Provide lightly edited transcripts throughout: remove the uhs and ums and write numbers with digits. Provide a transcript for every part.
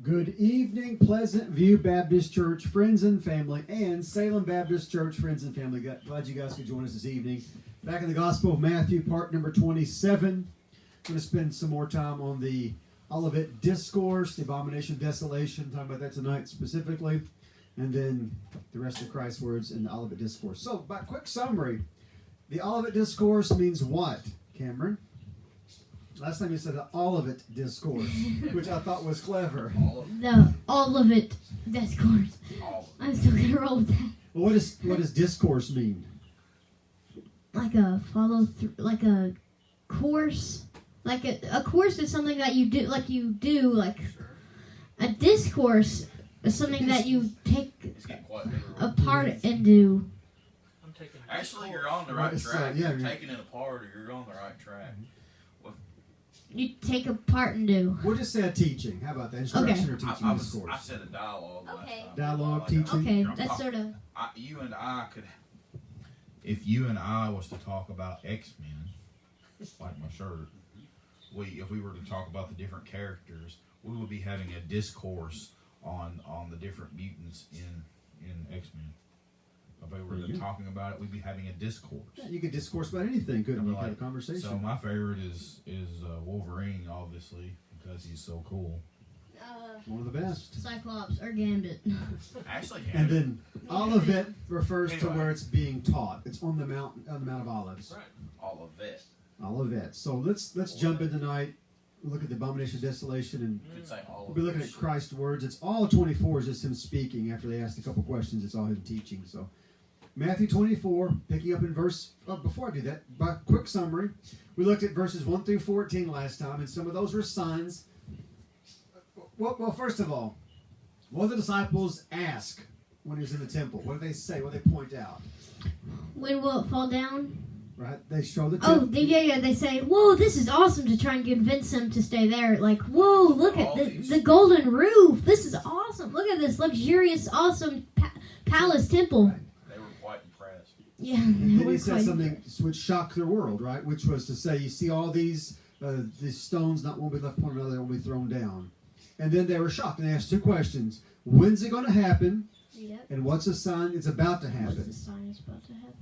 Good evening, Pleasant View Baptist Church, friends and family, and Salem Baptist Church, friends and family. Glad you guys could join us this evening. Back in the Gospel of Matthew, part number 27. I'm going to spend some more time on the Olivet discourse, the abomination of desolation, talking about that tonight specifically, and then the rest of Christ's words in the Olivet discourse. So, by quick summary, the Olivet discourse means what, Cameron? Last time you said the Olivet discourse, which I thought was clever. The Olivet discourse. I'm still gonna roll with that. Well, what does discourse mean? Like a follow through, like a course. Like a course is something that you do, like a discourse is something that you take apart and do. Actually, you're on the right track. You're taking it apart, or you're on the right track. You take apart and do. We'll just say a teaching. How about that? Instruction or teaching discourse? I said a dialogue last time. Dialogue, teaching. Okay, that's sort of. You and I could. If you and I was to talk about X-Men, like my shirt, if we were to talk about the different characters, we would be having a discourse on the different mutants in X-Men. If we were talking about it, we'd be having a discourse. Yeah, you could discourse about anything, couldn't you? Have a conversation. So my favorite is Wolverine, obviously, because he's so cool. One of the best. Cyclops or Gambit. Actually, and then Olivet refers to where it's being taught. It's on the Mount of Olives. Right. Olivet. Olivet. So let's jump in tonight. Look at the abomination of desolation, and we'll be looking at Christ's words. It's all 24 is just him speaking. After they asked a couple questions, it's all him teaching. So Matthew 24, picking up in verse. Before I do that, by quick summary, we looked at verses 1 through 14 last time, and some of those were signs. Well, first of all, what did the disciples ask when he was in the temple? What did they say? What did they point out? When will it fall down? Right, they show the temple. They say, whoa, this is awesome, to try and convince them to stay there. Like, whoa, look at the golden roof. This is awesome. Look at this luxurious, awesome palace temple. Right. They were quite impressed. Yeah. And then he said something which shocked their world, right? Which was to say, you see all these stones not will be left upon another, they will be thrown down. And then they were shocked, and they asked two questions. When's it going to happen? Yep. And what's the sign it's about to happen? What's the sign it's about to happen?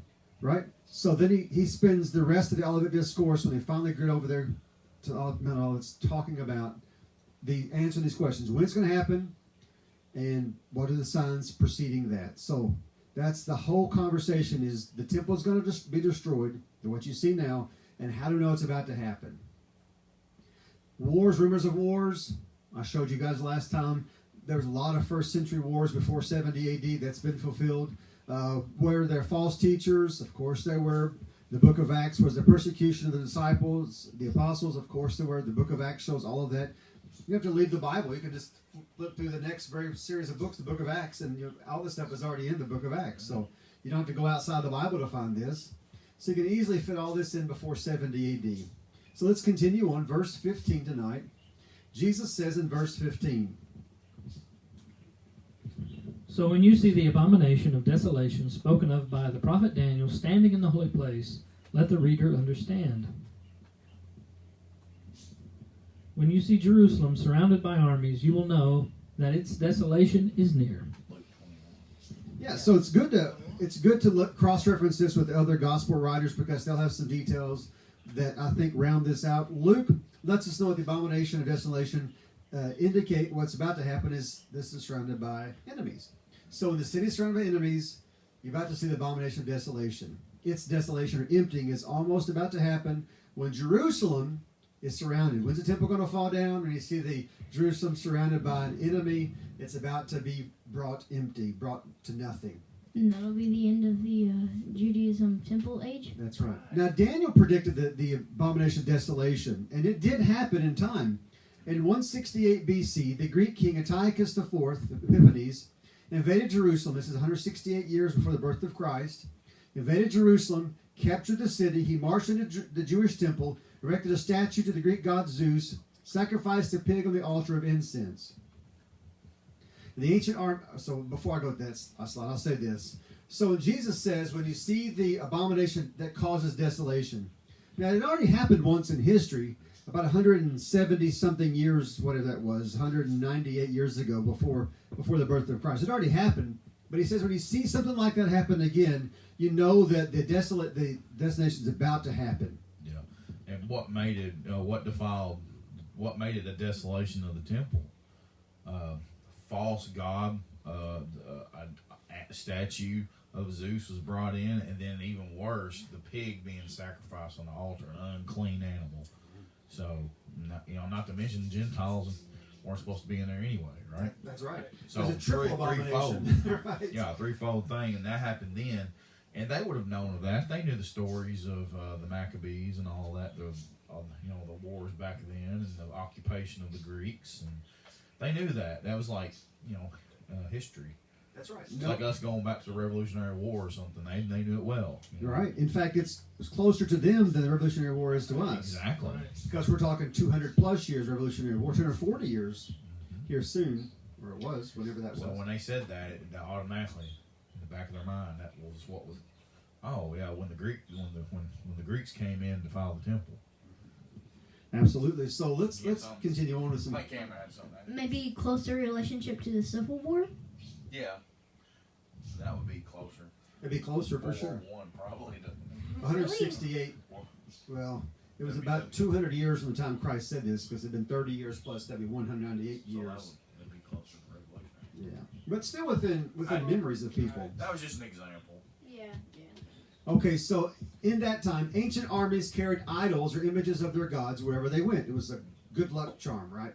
Right? So then he spends the rest of the Olivet discourse, when they finally get over there to Mount Olivet, talking about the answering these questions. When it's going to happen, and what are the signs preceding that? So that's the whole conversation, is the temple is going to be destroyed, what you see now, and how to know it's about to happen. Wars, rumors of wars. I showed you guys last time, there was a lot of first century wars before 70 AD. That's been fulfilled. Were there false teachers? Of course there were. The book of Acts was the persecution of the disciples, the apostles. Of course there were. The book of Acts shows all of that. You have to leave the Bible. You can just flip through the next very series of books, the book of Acts, and all this stuff is already in the book of Acts. So you don't have to go outside the Bible to find this. So you can easily fit all this in before 70 AD. So let's continue on verse 15 tonight. Jesus says in verse 15, "So when you see the abomination of desolation spoken of by the prophet Daniel standing in the holy place, let the reader understand. When you see Jerusalem surrounded by armies, you will know that its desolation is near." Yeah, so it's good to cross-reference this with other gospel writers, because they'll have some details that I think round this out. Luke lets us know that the abomination of desolation indicate what's about to happen is this is surrounded by enemies. So when the city is surrounded by enemies, you're about to see the abomination of desolation. Its desolation or emptying is almost about to happen when Jerusalem is surrounded. When's the temple going to fall down? When you see the Jerusalem surrounded by an enemy, it's about to be brought empty, brought to nothing. And that'll be the end of the Judaism temple age? That's right. Now, Daniel predicted the abomination of desolation, and it did happen in time. In 168 BC, the Greek king Antiochus IV, Epiphanes, invaded Jerusalem. This is 168 years before the birth of Christ. Invaded Jerusalem, captured the city. He marched into the Jewish temple, erected a statue to the Greek god Zeus, sacrificed a pig on the altar of incense. The ancient arm. So before I go to that slide, I'll say this. So Jesus says, when you see the abomination that causes desolation, now it already happened once in history, about 170 something years, whatever that was, 198 years ago, before the birth of Christ. It already happened, but he says when you see something like that happen again, you know that the destination is about to happen. Yeah, and what made it? What made it a desolation of the temple? False god, a statue of Zeus was brought in, and then even worse, the pig being sacrificed on the altar, an unclean animal. So, not to mention Gentiles weren't supposed to be in there anyway, right? That's right. So It's a triple threefold, abomination. Right. yeah, threefold thing, and that happened then, and they would have known of that. They knew the stories of the Maccabees and all that, the wars back then, and the occupation of the Greeks, and they knew that. That was like history. That's right. It's like us going back to the Revolutionary War or something. They knew it well. You're right. In fact, it's closer to them than the Revolutionary War is to us. Exactly. Because we're talking 200 plus years Revolutionary War, 240 years here soon, or it was, whenever that So was. when they said that, it automatically in the back of their mind, that was what was. Oh yeah, when the Greeks came in to file the temple. Absolutely. So let's Yes, continue on with some. My camera had something. Maybe closer relationship to the Civil War. Yeah, that would be closer. It'd be closer for sure. One probably. 168. Well, it was about 200 years from the time Christ said this, because it'd been 30 years plus. That'd be 198 years. That'd be closer to Revelation. Yeah, but still within memories of people. That was just an example. Yeah. Okay, so in that time, ancient armies carried idols or images of their gods wherever they went. It was a good luck charm, right?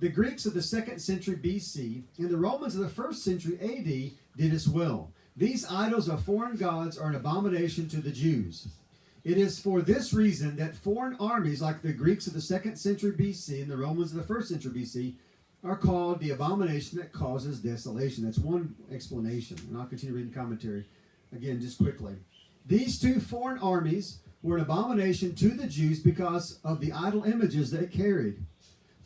The Greeks of the 2nd century BC and the Romans of the 1st century AD did as well. These idols of foreign gods are an abomination to the Jews. It is for this reason that foreign armies like the Greeks of the 2nd century BC and the Romans of the 1st century BC are called the abomination that causes desolation. That's one explanation, and I'll continue reading commentary again just quickly. These two foreign armies were an abomination to the Jews because of the idol images they carried.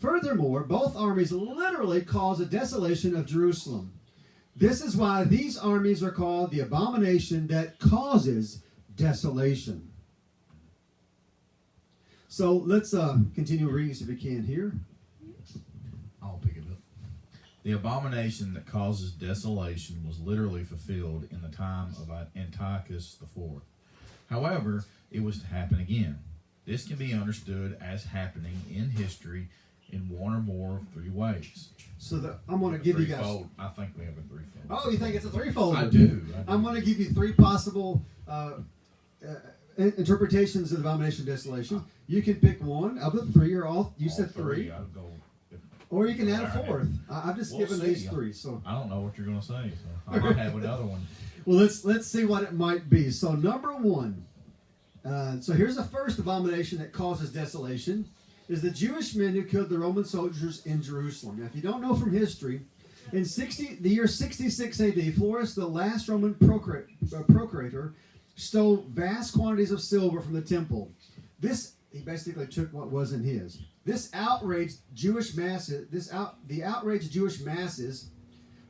Furthermore, both armies literally caused a desolation of Jerusalem. This is why these armies are called the abomination that causes desolation. So let's continue reading if we can here. I'll pick it up. The abomination that causes desolation was literally fulfilled in the time of Antiochus IV. However, it was to happen again. This can be understood as happening in history in one or more of three ways. So I'm going to give you guys. I think we have a threefold. Oh, you think it's a threefold? I do. I'm going to give you three possible interpretations of the abomination of desolation. You can pick one of the three, or all. You said three. I'd go. Or you can add a fourth. I've just given these three. So I don't know what you're going to say. So I might have another one. well, let's see what it might be. So number one. So here's the first abomination that causes desolation. Is the Jewish men who killed the Roman soldiers in Jerusalem. Now, if you don't know from history, in the year 66 AD, Florus, the last Roman procurator, stole vast quantities of silver from the temple. He basically took what wasn't his. The outraged Jewish masses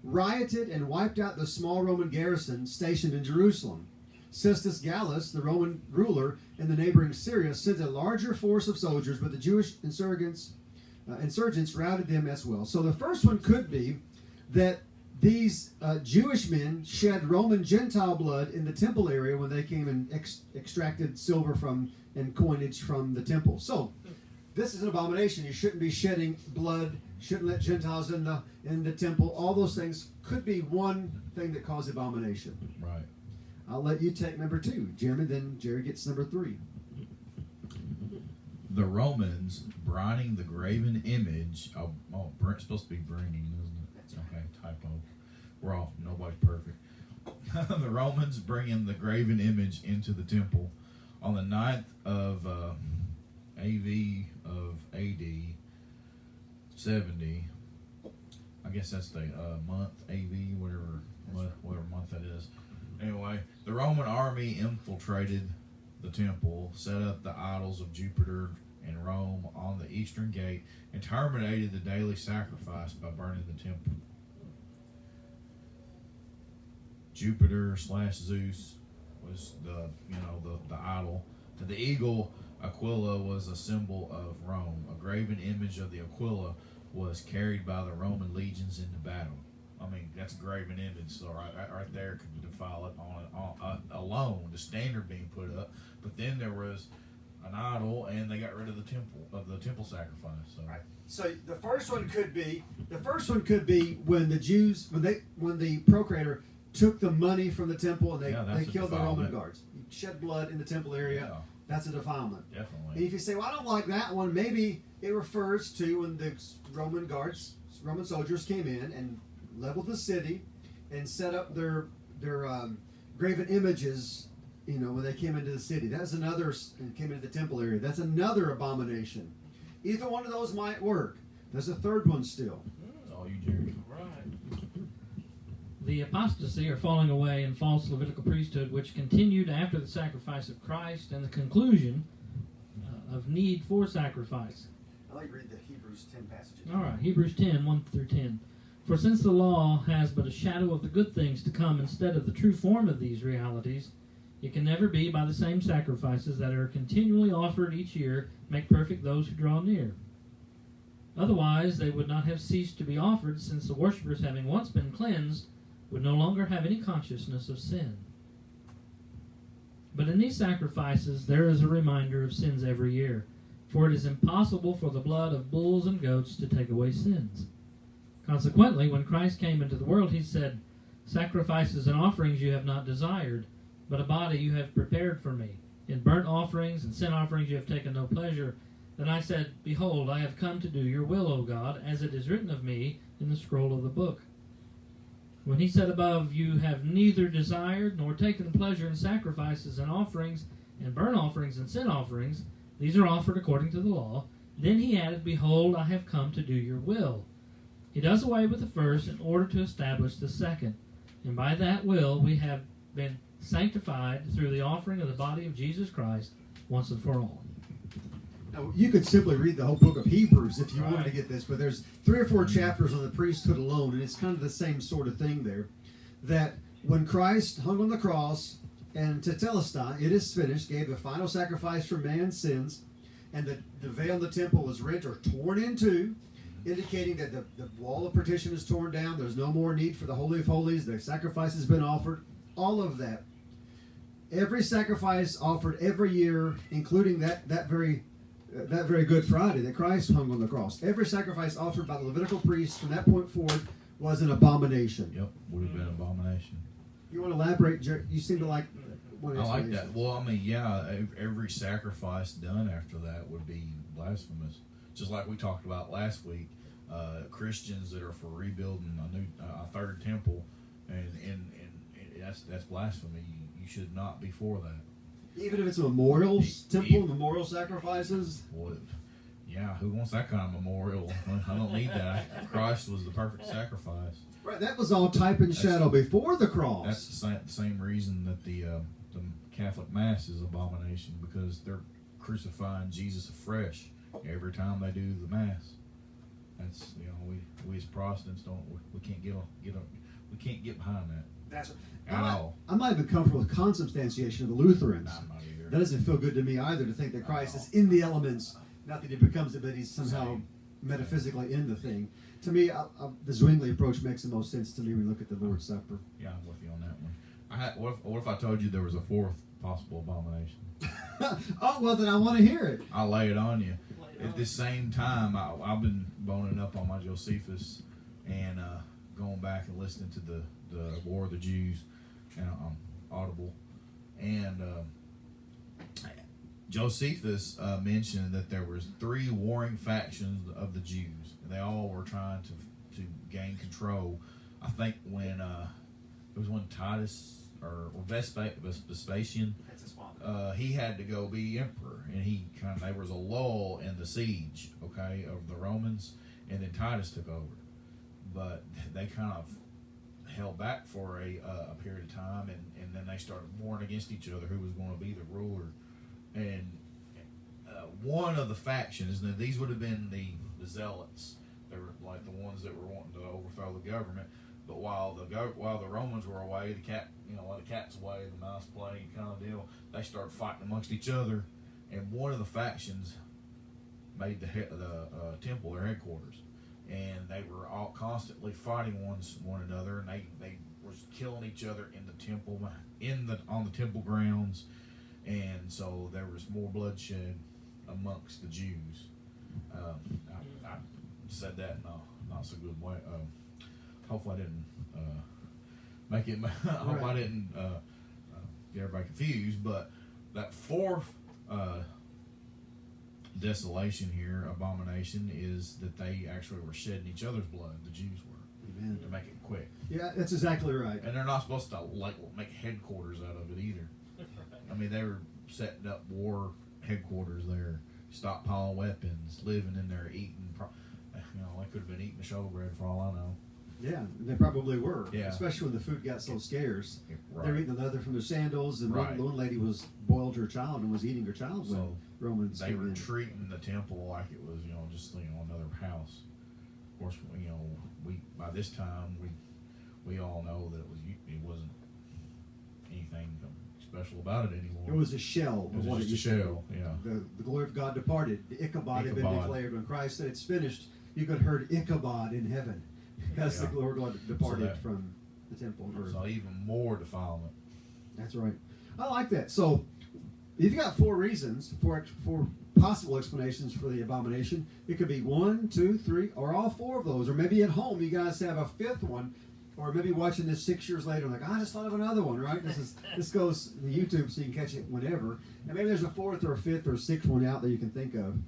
rioted and wiped out the small Roman garrison stationed in Jerusalem. Cestus Gallus, the Roman ruler in the neighboring Syria, sent a larger force of soldiers, but the Jewish insurgents routed them as well. So the first one could be that these Jewish men shed Roman Gentile blood in the temple area when they came and extracted silver and coinage from the temple. So this is an abomination. You shouldn't be shedding blood. Shouldn't let Gentiles in the temple. All those things could be one thing that caused abomination. Right. I'll let you take number two, Jeremy. Then Jerry gets number three. The Romans brining the graven image. It's supposed to be bringing, isn't it? Okay, typo. We're off. Nobody's perfect. The Romans bringing the graven image into the temple on the 9th of AV of AD 70. I guess that's the month AV, whatever month that is. Anyway, the Roman army infiltrated the temple, set up the idols of Jupiter and Rome on the eastern gate, and terminated the daily sacrifice by burning the temple. Jupiter / Zeus was the idol. And the eagle Aquila was a symbol of Rome. A graven image of the Aquila was carried by the Roman legions into battle. I mean, that's a graven image, so right there could defile it on alone, the standard being put up. But then there was an idol, and they got rid of the temple sacrifice. So. Right. So the first one could be when the Jews when the procurator took the money from the temple and they killed the Roman guards. You shed blood in the temple area. Yeah. That's a defilement. Definitely. And if you say, well, I don't like that one, maybe it refers to when the Roman soldiers came in and leveled the city and set up their graven images, when they came into the city. That's another, and came into the temple area. That's another abomination. Either one of those might work. There's a third one still. That's all you, Jerry. Right. The apostasy or falling away in false Levitical priesthood, which continued after the sacrifice of Christ and the conclusion of need for sacrifice. I like to read the Hebrews 10 passages. All right, Hebrews 10, 1 through 10. For since the law has but a shadow of the good things to come instead of the true form of these realities, it can never be by the same sacrifices that are continually offered each year make perfect those who draw near. Otherwise, they would not have ceased to be offered, since the worshippers, having once been cleansed, would no longer have any consciousness of sin. But in these sacrifices there is a reminder of sins every year, for it is impossible for the blood of bulls and goats to take away sins. Consequently, when Christ came into the world, he said, "Sacrifices and offerings you have not desired, but a body you have prepared for me. In burnt offerings and sin offerings you have taken no pleasure. Then I said, Behold, I have come to do your will, O God, as it is written of me in the scroll of the book." When he said above, "You have neither desired nor taken pleasure in sacrifices and offerings and burnt offerings and sin offerings, these are offered according to the law," then he added, "Behold, I have come to do your will." He does away with the first in order to establish the second. And by that will we have been sanctified through the offering of the body of Jesus Christ once and for all. Now, you could simply read the whole book of Hebrews if you wanted Right. to get this, but there's 3 or 4 chapters on the priesthood alone, and it's kind of the same sort of thing there. That when Christ hung on the cross, and tetelestai, it is finished, gave the final sacrifice for man's sins, and the veil in the temple was rent or torn in two, indicating that the wall of partition is torn down, there's no more need for the Holy of Holies, the sacrifice has been offered, all of that. Every sacrifice offered every year, including that very Good Friday that Christ hung on the cross. Every sacrifice offered by the Levitical priests from that point forward was an abomination. Yep, would have been an abomination. You want to elaborate, Jerry? You seem to like one I like explanation. that. Well, I mean, yeah, every sacrifice done after that would be blasphemous. Just like we talked about last week, Christians that are for rebuilding a third temple, and that's blasphemy. You should not be for that. Even if it's a memorial temple, memorial sacrifices. Well, yeah, who wants that kind of memorial? I don't need that. Christ was the perfect sacrifice. Right, that was all type and shadow before the cross. That's the same reason that the Catholic Mass is abomination, because they're crucifying Jesus afresh every time they do the Mass. That's we as Protestants we can't get behind that. That's At all. I'm not even comfortable with consubstantiation of the Lutherans. I'm not either. That doesn't feel good to me either, to think that Christ is in the elements, not that he becomes it, but he's somehow metaphysically in the thing. To me, the Zwingli approach makes the most sense to me when we look at the Lord's Supper. Yeah, I'm with you on that one. What if I told you there was a fourth possible abomination? Oh, well, then I want to hear it. I'll lay it on you. At the same time, I've been boning up on my Josephus and going back and listening to the War of the Jews and Audible. And Josephus mentioned that there was 3 warring factions of the Jews. They all were trying to gain control. I think when it was when Titus or Vespasian, That's his father. he had to go be emperor, and there was a lull in the siege, of the Romans, and then Titus took over. But they kind of held back for a period of time, and then they started warring against each other who was going to be the ruler. And one of the factions, now these would have been the zealots. They were like the ones that were wanting to overthrow the government. But while the Romans were away, while the cat's away, the mouse play kind of deal, they started fighting amongst each other, and one of the factions made the temple their headquarters, and they were all constantly fighting one another, and they was killing each other in the temple, on the temple grounds, and so there was more bloodshed amongst the Jews. I said that in a not so good way. Hopefully I didn't make it. I hope I didn't get everybody confused. But that fourth desolation here, abomination, is that they actually were shedding each other's blood. The Jews were. Amen. To make it quick. Yeah, that's exactly right. And they're not supposed to make headquarters out of it either. I mean, they were setting up war headquarters there, stockpiling weapons, living in there, eating. They could have been eating the showbread for all I know. Yeah, they probably were. Yeah. Especially when the food got so scarce. Right. They were eating the leather from their sandals, and Right. one lady was boiled her child and was eating her child when So Romans they came were in. treating the temple like it was, just another house. Of course, we by this time we all know that it wasn't anything special about it anymore. It was a shell. It was of what just a used to be. shell. Yeah. The glory of God departed. The Ichabod had been Ichabod. declared. When Christ said it's finished, you could have heard Ichabod in heaven. Because the Yeah. glory of God departed that- from the temple. So even more defilement. That's right. I like that. So, you've got four reasons, four possible explanations for the abomination. It could be 1, 2, 3, or all four of those. Or maybe at home you guys have a fifth one. Or maybe watching this 6 years later, like, I just thought of another one, right? This goes to YouTube so you can catch it whenever. And maybe there's a fourth or fifth or sixth one out there you can think of.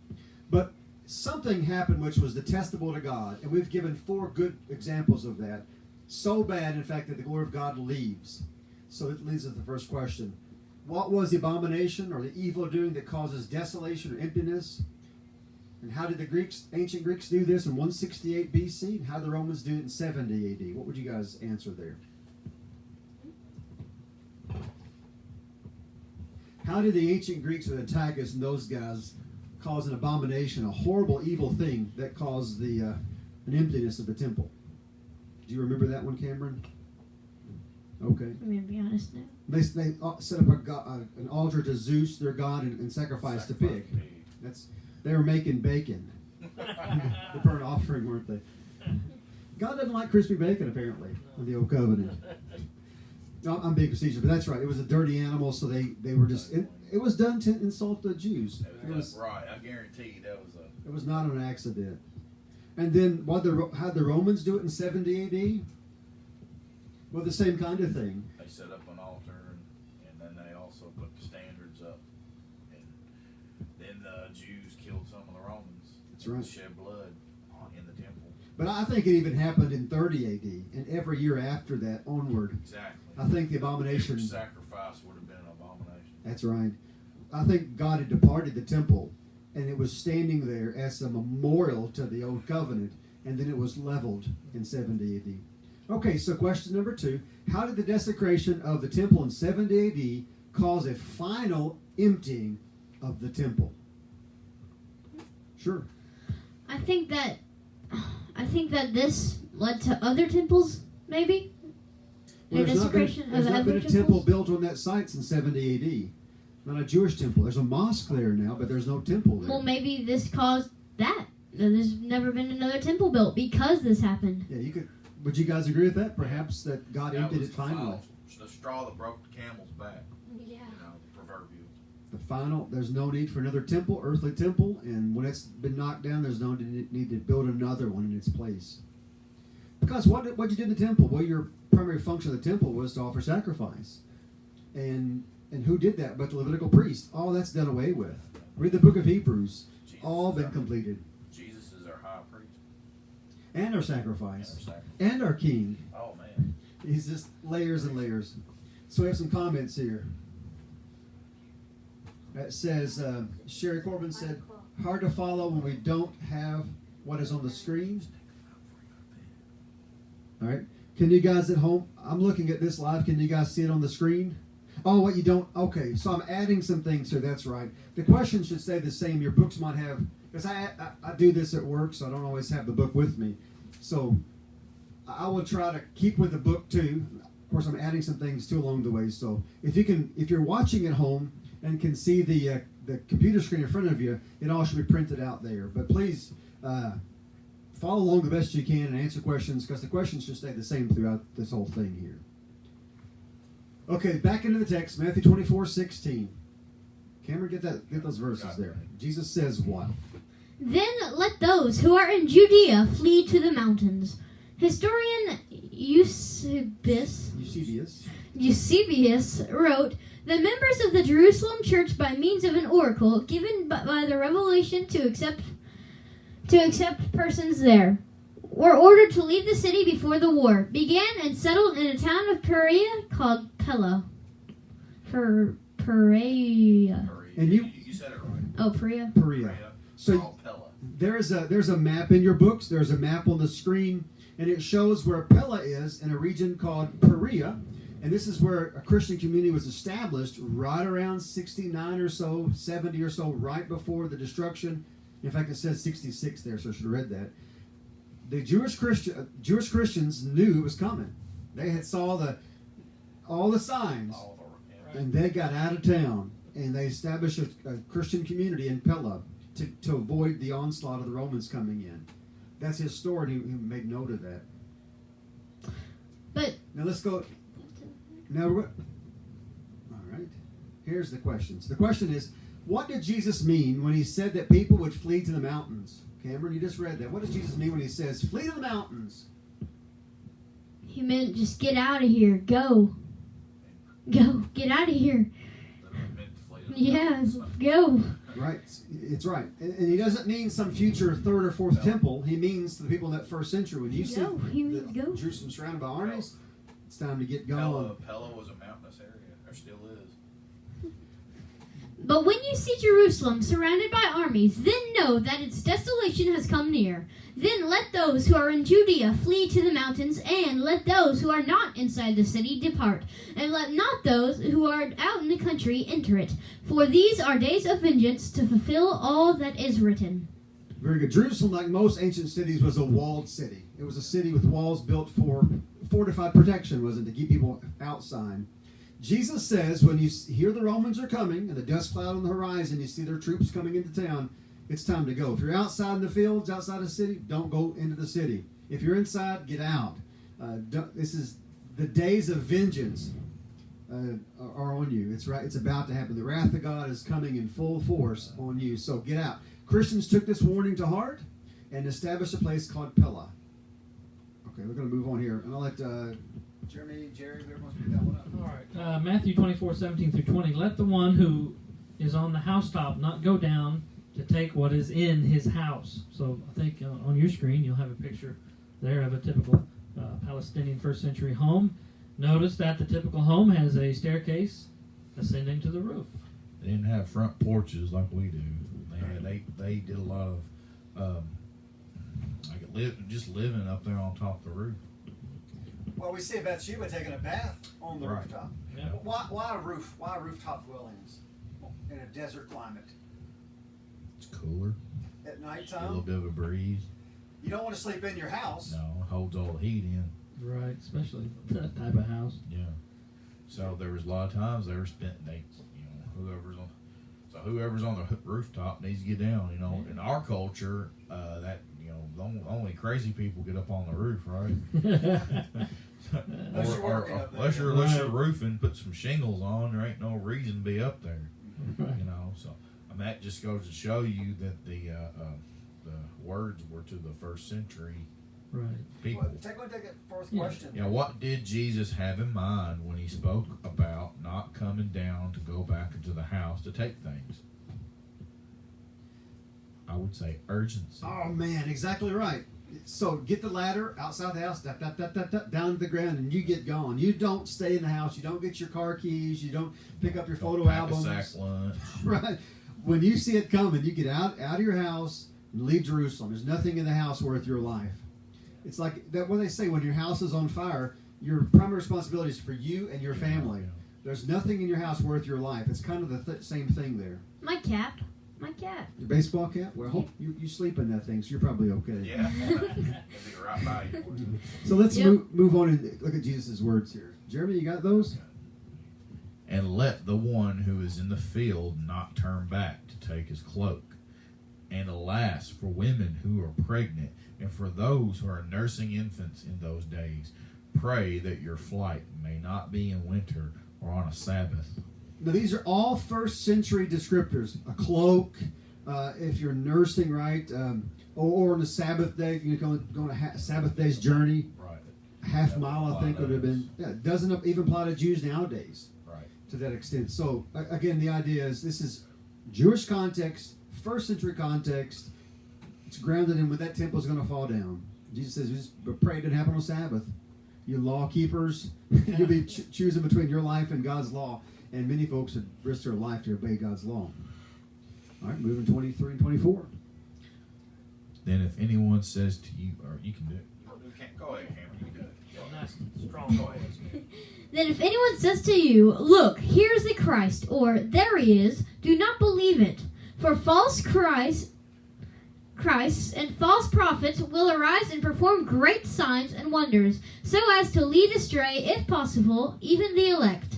But something happened which was detestable to God. And we've given 4 good examples of that. So bad, in fact, that the glory of God leaves. So it leads us to the first question. What was the abomination or the evil doing that causes desolation or emptiness? And how did the ancient Greeks do this in 168 BC? And how did the Romans do it in 70 AD? What would you guys answer there? How did the ancient Greeks or the Antagonists and those guys cause an abomination, a horrible, evil thing that caused an emptiness of the temple? Do you remember that one, Cameron? Okay. I'm going to be honest now. They set up an altar to Zeus, their god, and sacrificed a pig. They were making bacon. The burnt offering, weren't they? God doesn't like crispy bacon, apparently, in the Old Covenant. No, I'm being facetious, but that's right. It was a dirty animal, so they were just... It was done to insult the Jews. Right, I guarantee that was It was not an accident. And then how'd the Romans do it in 70 AD? Well, the same kind of thing. they set up an altar, and then they also put the standards up, and then the Jews killed some of the Romans. That's right. Shed blood in the temple. But I think it even happened in 30 AD, and every year after that onward. Exactly. I think the abomination... Every sacrifice would have been an abomination. That's right. I think God had departed the temple, and it was standing there as a memorial to the Old Covenant, and then it was leveled in 70 AD. Okay, so question number 2. How did the desecration of the temple in 70 AD cause a final emptying of the temple? Sure. I think that this led to other temples, maybe? Well, The there's desecration of not other been a temple temples? built on that site since 70 AD. Not a Jewish temple. There's a mosque there now, but there's no temple there. Well, maybe this caused that. There's never been another temple built because this happened. Yeah, would you guys agree with that? Perhaps that God That emptied was it finally. the straw that broke the camel's back. Yeah. The proverbial. The final, there's no need for another temple, earthly temple, and when it's been knocked down, there's no need to build another one in its place. Because what you did in the temple? Well, your primary function of the temple was to offer sacrifice. And who did that but the Levitical priest? All that's done away with. Read the book of Hebrews. Jesus All is been our- completed. Jesus is our high priest. And our And our sacrifice. sacrifice. And our king. Oh, man. He's just layers and layers. So we have some comments here. It says, Sherry Corbin said, hard to follow when we don't have what is on the screen. All right. Can you guys at home, I'm looking at this live, can you guys see it on the screen? Oh, what you don't, okay. So I'm adding some things here, that's right. The question should stay the same. Your books might have, because I do this at work, so I don't always have the book with me. So I will try to keep with the book too. Of course, I'm adding some things too along the way. So if you're watching at home and can see the the computer screen in front of you, it all should be printed out there. But please follow along the best you can and answer questions, because the questions should stay the same throughout this whole thing here. Okay, back into the text, Matthew 24:16. Cameron, get those verses there. Jesus says what? Then let those who are in Judea flee to the mountains. Historian Eusebius wrote, the members of the Jerusalem church, by means of an oracle given by the revelation to accept persons there, were ordered to leave the city before the war began and settled in a town of Perea called Pella. Perea. And you said it right. Oh, Perea. Perea. So there's a map in your books. There's a map on the screen, and it shows where Pella is in a region called Perea. And this is where a Christian community was established right around 69 or so, 70 or so, right before the destruction. In fact, it says 66 there, so I should have read that. The Jewish Christians knew it was coming. They had saw all the signs, and they got out of town, and they established a Christian community in Pella to avoid the onslaught of the Romans coming in. That's his story, and he made note of that. But now let's go. Now, all right. Here's the questions. The question is, what did Jesus mean when he said that people would flee to the mountains? Cameron, you just read that. What does Jesus mean when he says, flee to the mountains? he meant just get out of here. Go. Get out of here. Yeah, go. Right, it's right. And he doesn't mean some future third or fourth temple. He means the people in that first century. When you see Jerusalem surrounded by armies, it's time to get going. Pella was a mountainous area. There still is. But when you see Jerusalem surrounded by armies, then know that its desolation has come near. Then let those who are in Judea flee to the mountains, and let those who are not inside the city depart, and let not those who are out in the country enter it. For these are days of vengeance, to fulfill all that is written. Very good. Jerusalem, like most ancient cities, was a walled city. It was a city with walls built for fortified protection, wasn't it, to keep people outside. Jesus says when you hear the Romans are coming and the dust cloud on the horizon, you see their troops coming into town, it's time to go. If you're outside in the fields, outside the city, don't go into the city. If you're inside, get out. This is the days of vengeance are on you. It's right. It's about to happen. The wrath of God is coming in full force on you. So get out. Christians took this warning to heart and established a place called Pella. Okay, we're going to move on here. And I'll let Jerry, whoever wants to pick that one up. All right. Matthew 24:17-20. Let the one who is on the housetop not go down to take what is in his house. So I think on your screen you'll have a picture there of a typical Palestinian first century home. Notice that the typical home has a staircase ascending to the roof. They didn't have front porches like we do. They did a lot of just living up there on top of the roof. Well, we see Bathsheba taking a bath on the rooftop. Yeah. Why rooftop dwellings in a desert climate? It's cooler. At A nighttime, little bit of a breeze. you don't want to sleep in your house. No, holds all the heat in. Right, especially that type of house. Yeah. So there was a lot of times they were spent dates. Whoever's on the rooftop needs to get down. In our culture, only crazy people get up on the roof, right? Unless you're roofing, put some shingles on. There ain't no reason to be up there. Right. So that just goes to show you that the words were to the first century people. Well, take that fourth question. Yeah, what did Jesus have in mind when he spoke about not coming down to go back into the house to take things? I would say urgency. Oh man, exactly right. So get the ladder outside the house, down to the ground, and you get going. You don't stay in the house. You don't get your car keys. You don't pick up your photo albums. A sack lunch. Right. When you see it coming, you get out of your house and leave Jerusalem. There's nothing in the house worth your life. It's like that. What they say, when your house is on fire, your primary responsibility is for you and your family. Yeah. There's nothing in your house worth your life. It's kind of the same thing there. My cat. Your baseball cap? Well, I hope you sleep in that thing, so you're probably okay. Yeah. It'll be right by you. So let's move on and look at Jesus' words here. Jeremy, you got those? And let the one who is in the field not turn back to take his cloak. And alas, for women who are pregnant, and for those who are nursing infants in those days, pray that your flight may not be in winter or on a Sabbath. Now, these are all first century descriptors. A cloak, if you're nursing, right? Or on a Sabbath day, you're going a Sabbath day's journey. Right. Half mile, I think, would have been. Yeah, it doesn't even apply to Jews nowadays. Right. To that extent. So, again, the idea is this is Jewish context, first century context. It's grounded in when that temple is going to fall down. Jesus says, just pray it didn't happen on Sabbath. You law keepers, you'll be choosing between your life and God's law. And many folks would risk their life to obey God's law. All right, moving 23 and 24. Then if anyone says to you, or you can do it. Go ahead, Cameron. You can do it. Nice, strong voice. Then if anyone says to you, look, here's the Christ, or there he is, do not believe it. For false Christs and false prophets will arise and perform great signs and wonders, so as to lead astray, if possible, even the elect.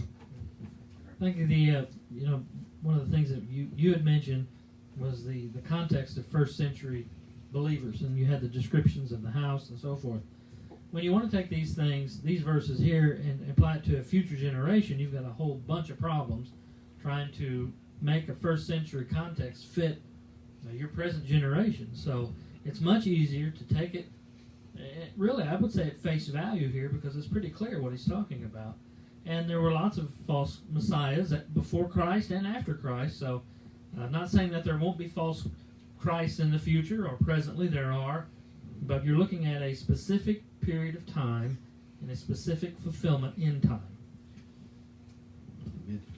I think the one of the things that you had mentioned was the context of first century believers, and you had the descriptions of the house and so forth. When you want to take these things, these verses here, and apply it to a future generation, you've got a whole bunch of problems trying to make a first century context fit your present generation. So it's much easier to take it, really, I would say at face value here, because it's pretty clear what he's talking about. And there were lots of false messiahs before Christ and after Christ, so I'm not saying that there won't be false Christs in the future, or presently there are, but you're looking at a specific period of time and a specific fulfillment in time.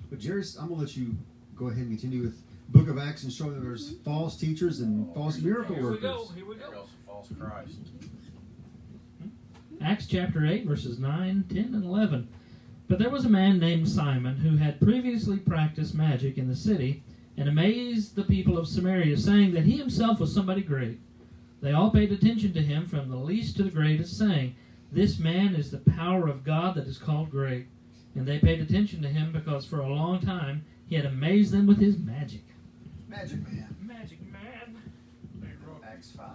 But Jerry, I'm going to let you go ahead and continue with Book of Acts and show that there's false teachers and false miracle workers. Here we go. False Christ. Acts chapter 8, verses 9, 10, and 11. But there was a man named Simon who had previously practiced magic in the city and amazed the people of Samaria, saying that he himself was somebody great. They all paid attention to him, from the least to the greatest, saying, "This man is the power of God that is called great." And they paid attention to him because for a long time he had amazed them with his magic. Magic man. Magic man. Acts 5.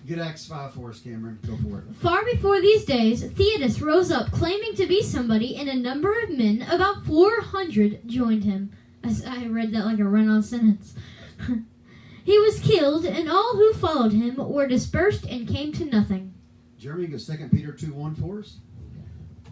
Get Acts 5 for us, Cameron. Go for it. Far before these days, Theodas rose up, claiming to be somebody, and a number of men, about 400, joined him. I read that like a run-on sentence. He was killed, and all who followed him were dispersed and came to nothing. Jeremy, get 2 Peter 2:1 for us.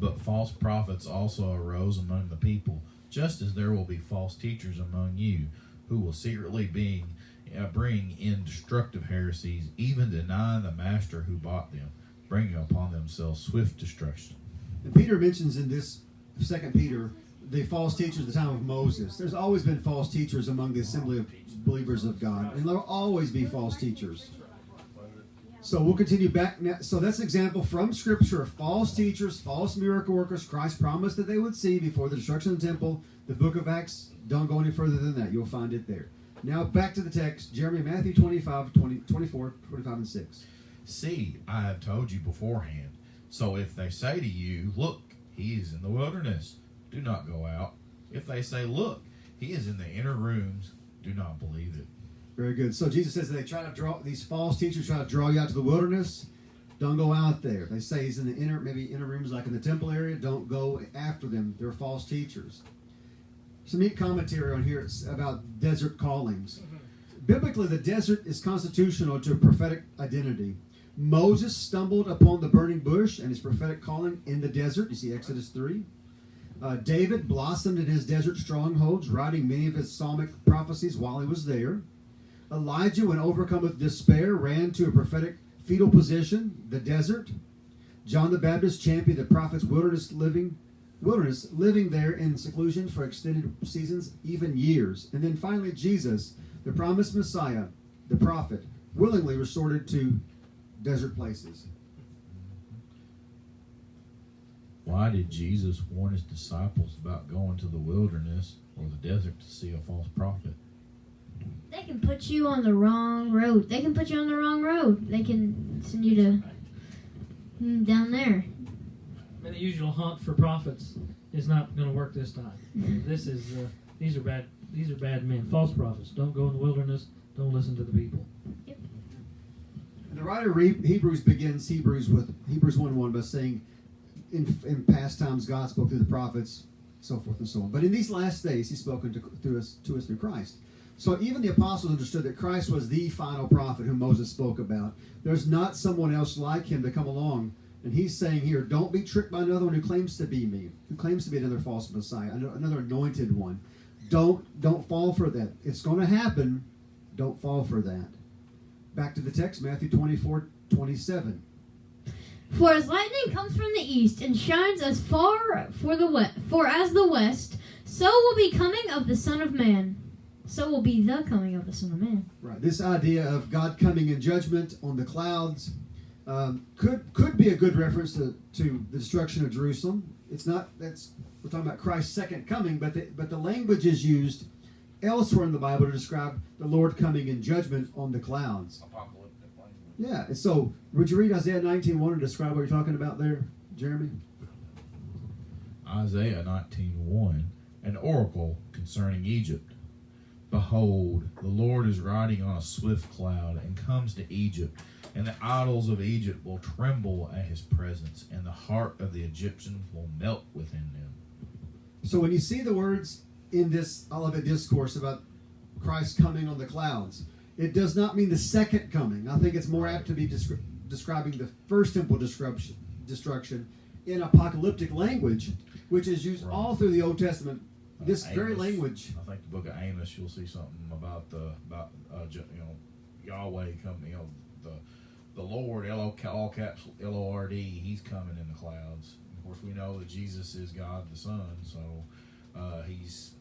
But false prophets also arose among the people, just as there will be false teachers among you, who will secretly bring in destructive heresies, even denying the master who bought them, bringing upon themselves swift destruction. And Peter mentions in this 2 Peter the false teachers at the time of Moses. There's always been false teachers among the assembly of believers of God, and there will always be false teachers. So we'll continue back now. So that's an example from Scripture of false teachers, false miracle workers. Christ promised that they would see before the destruction of the temple. The book of Acts, don't go any further than that. You'll find it there. Now back to the text. Jeremy, Matthew 25, 24, 25, and 6. See, I have told you beforehand. So if they say to you, look, he is in the wilderness, do not go out. If they say, look, he is in the inner rooms, do not believe it. Very good. So Jesus says they try to draw, these false teachers try to draw you out to the wilderness. Don't go out there. They say he's in the inner rooms like in the temple area. Don't go after them. They're false teachers. Some neat commentary on here about desert callings. Biblically, the desert is constitutional to a prophetic identity. Moses stumbled upon the burning bush and his prophetic calling in the desert. You see Exodus 3. David blossomed in his desert strongholds, writing many of his psalmic prophecies while he was there. Elijah, when overcome with despair, ran to a prophetic fetal position, the desert. John the Baptist championed the prophet's wilderness living there in seclusion for extended seasons, even years. And then finally, Jesus, the promised Messiah, the prophet, willingly resorted to desert places. Why did Jesus warn his disciples about going to the wilderness or the desert to see a false prophet? They can put you on the wrong road. They can put you on the wrong road. They can send you to down there. And the usual hunt for prophets is not going to work this time. These are bad men, false prophets. Don't go in the wilderness. Don't listen to the people. And the writer of Hebrews begins Hebrews 1:1 by saying, in past times God spoke through the prophets, so forth and so on. But in these last days, He's spoken to us through Christ. So even the apostles understood that Christ was the final prophet whom Moses spoke about. There's not someone else like Him to come along. And He's saying here, don't be tricked by another one who claims to be me, who claims to be another false Messiah, another anointed one. Don't fall for that. It's going to happen. Don't fall for that. Back to the text, Matthew 24:27. For as lightning comes from the east and shines as far as the west, so will be coming of the Son of Man. So will be the coming of the Son of Man. Right. This idea of God coming in judgment on the clouds could be a good reference to the destruction of Jerusalem. It's not. We're talking about Christ's second coming, but the language is used elsewhere in the Bible to describe the Lord coming in judgment on the clouds. Apocalyptic language. Yeah. And so, would you read Isaiah 19:1 and describe what you're talking about there, Jeremy? Isaiah 19:1, an oracle concerning Egypt. Behold, the Lord is riding on a swift cloud and comes to Egypt, and the idols of Egypt will tremble at His presence, and the heart of the Egyptians will melt within them. So when you see the words in this Olivet discourse about Christ coming on the clouds, it does not mean the second coming. I think it's more apt to be describing the first temple destruction in apocalyptic language, which is used all through the Old Testament. This very Amos, language. I think the book of Amos, you'll see something about Yahweh coming. The Lord, all caps Lord, He's coming in the clouds. Of course, we know that Jesus is God the Son, so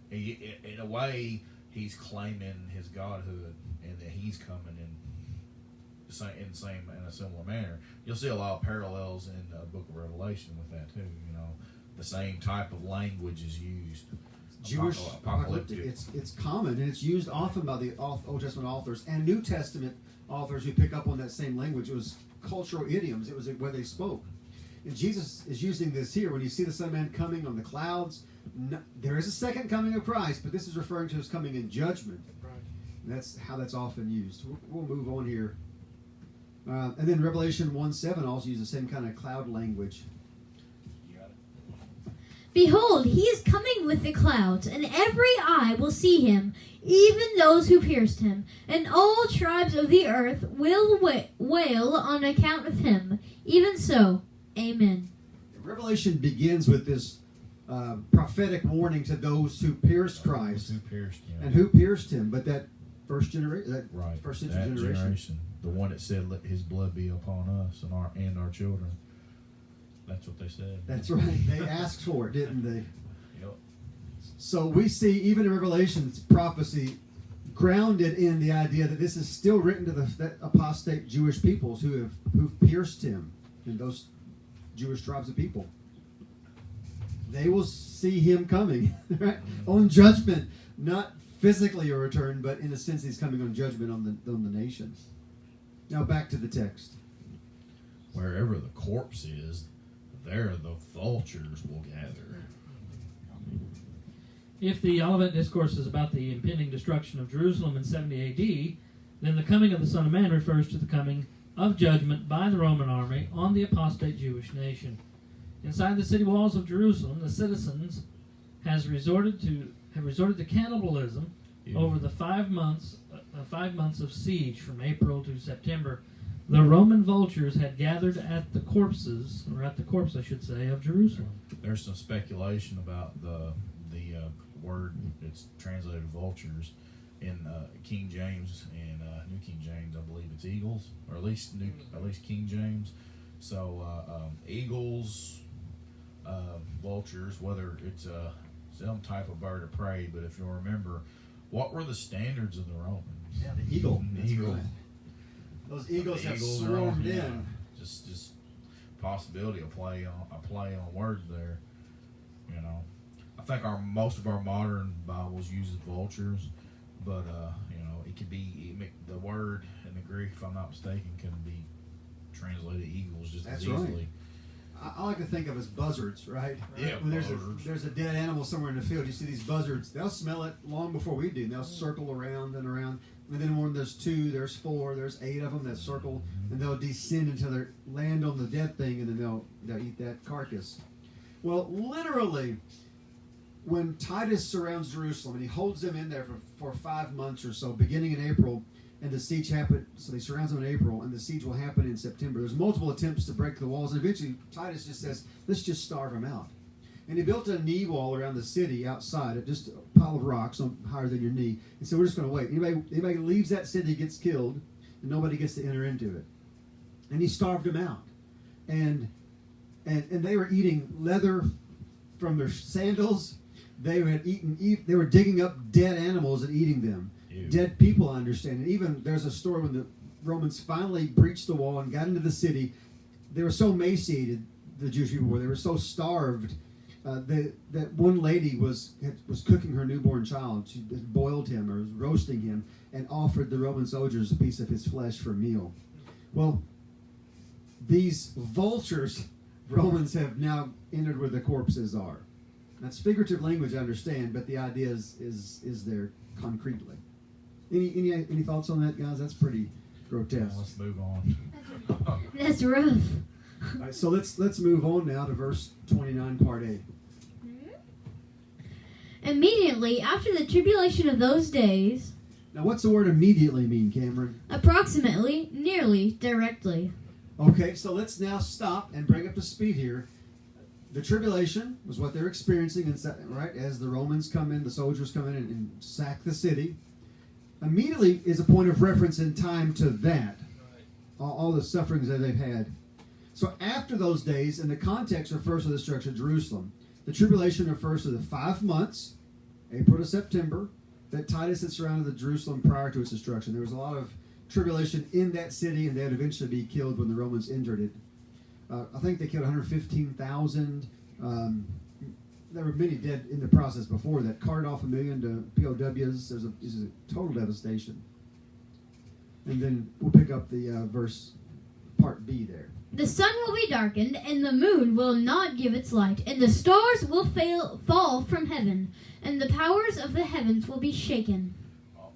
in a way He's claiming His godhood, and that He's coming in a similar manner. You'll see a lot of parallels in the book of Revelation with that too. The same type of language is used. Jewish apocalyptic. It's common, and it's used often by the Old Testament authors and New Testament authors who pick up on that same language. It was cultural idioms. It was where they spoke. And Jesus is using this here. When you see the Son of Man coming on the clouds, there is a second coming of Christ, but this is referring to His coming in judgment. Right. And that's how that's often used. We'll move on here. And then Revelation 1:7 also uses the same kind of cloud language. Behold, He is coming with the clouds, and every eye will see Him, even those who pierced Him. And all tribes of the earth will wail on account of Him. Even so, Amen. Revelation begins with this prophetic warning to those who pierced Christ. Who pierced Him. And who pierced Him? But that first generation, Right. first century generation. The one that said, "Let His blood be upon us and our children." That's what they said. That's right. They asked for it, didn't they? Yep. So we see, even in Revelation's prophecy, grounded in the idea that this is still written to that apostate Jewish peoples who've pierced Him, and those Jewish tribes of people. They will see Him coming, right? On judgment, not physically a return, but in a sense He's coming on judgment on the nations. Now back to the text. Wherever the corpse is, there the vultures will gather. If the Olivet Discourse is about the impending destruction of Jerusalem in 70 A.D., then the coming of the Son of Man refers to the coming of judgment by the Roman army on the apostate Jewish nation. Inside the city walls of Jerusalem, the citizens have resorted to cannibalism over the 5 months of siege from April to September. The Roman vultures had gathered at the corpse, I should say, of Jerusalem. There's some speculation about the word that's translated vultures in King James and New King James. I believe it's eagles, or at least King James. So eagles, vultures, whether it's some type of bird of prey. But if you'll remember, what were the standards of the Romans? Yeah, the eagle. The eagle. Right. Those eagles have Eagles swarmed are, in. Just possibility of play on words there. I think most of our modern Bibles uses vultures, but it could be the word in the Greek, if I'm not mistaken, can be translated eagles just as easily. Right. I like to think of as buzzards, right? Yeah, When buzzards. there's a dead animal somewhere in the field, you see these buzzards. They'll smell it long before we do. And they'll circle around and around. And then when there's 2, there's 4, there's 8 of them that circle, and they'll descend until they land on the dead thing, and then they'll eat that carcass. Well, literally, when Titus surrounds Jerusalem, and he holds them in there for 5 months or so, beginning in April, and the siege happened, so he surrounds them in April, and the siege will happen in September. There's multiple attempts to break the walls, and eventually Titus just says, let's just starve them out. And he built a knee wall around the city outside, just a pile of rocks higher than your knee. And so we're just going to wait. Anybody leaves that city gets killed, and nobody gets to enter into it. And he starved them out. And they were eating leather from their sandals. They were digging up dead animals and eating them. Ew. Dead people, I understand. And even there's a story when the Romans finally breached the wall and got into the city. They were so emaciated, the Jewish people were. They were so starved that one lady was cooking her newborn child. She had boiled him or was roasting him and offered the Roman soldiers a piece of his flesh for a meal. Well, these vultures, Romans have now entered where the corpses are. That's figurative language, I understand, but the idea is there concretely. Any thoughts on that, guys? That's pretty grotesque. Let's move on. That's rough. All right, so let's move on now to verse 29, part A. Immediately after the tribulation of those days, Now, what's the word immediately mean, Cameron? approximately, nearly, directly. Okay, so let's now stop and bring up to speed here. The tribulation was what they're experiencing, right? As the Romans come in, the soldiers come in and sack the city. Immediately is a point of reference in time to that, all the sufferings that they've had. So after those days, and the context refers to the destruction of Jerusalem. The tribulation refers to the 5 months, April to September, that Titus had surrounded the Jerusalem prior to its destruction. There was a lot of tribulation in that city, and they would eventually be killed when the Romans entered it. I think they killed 115,000. There were many dead in the process before that. Carted off 1 million to POWs. There's a total devastation. And then we'll pick up the verse part B there. The sun will be darkened, and the moon will not give its light, and the stars will fall from heaven, and the powers of the heavens will be shaken. Oh,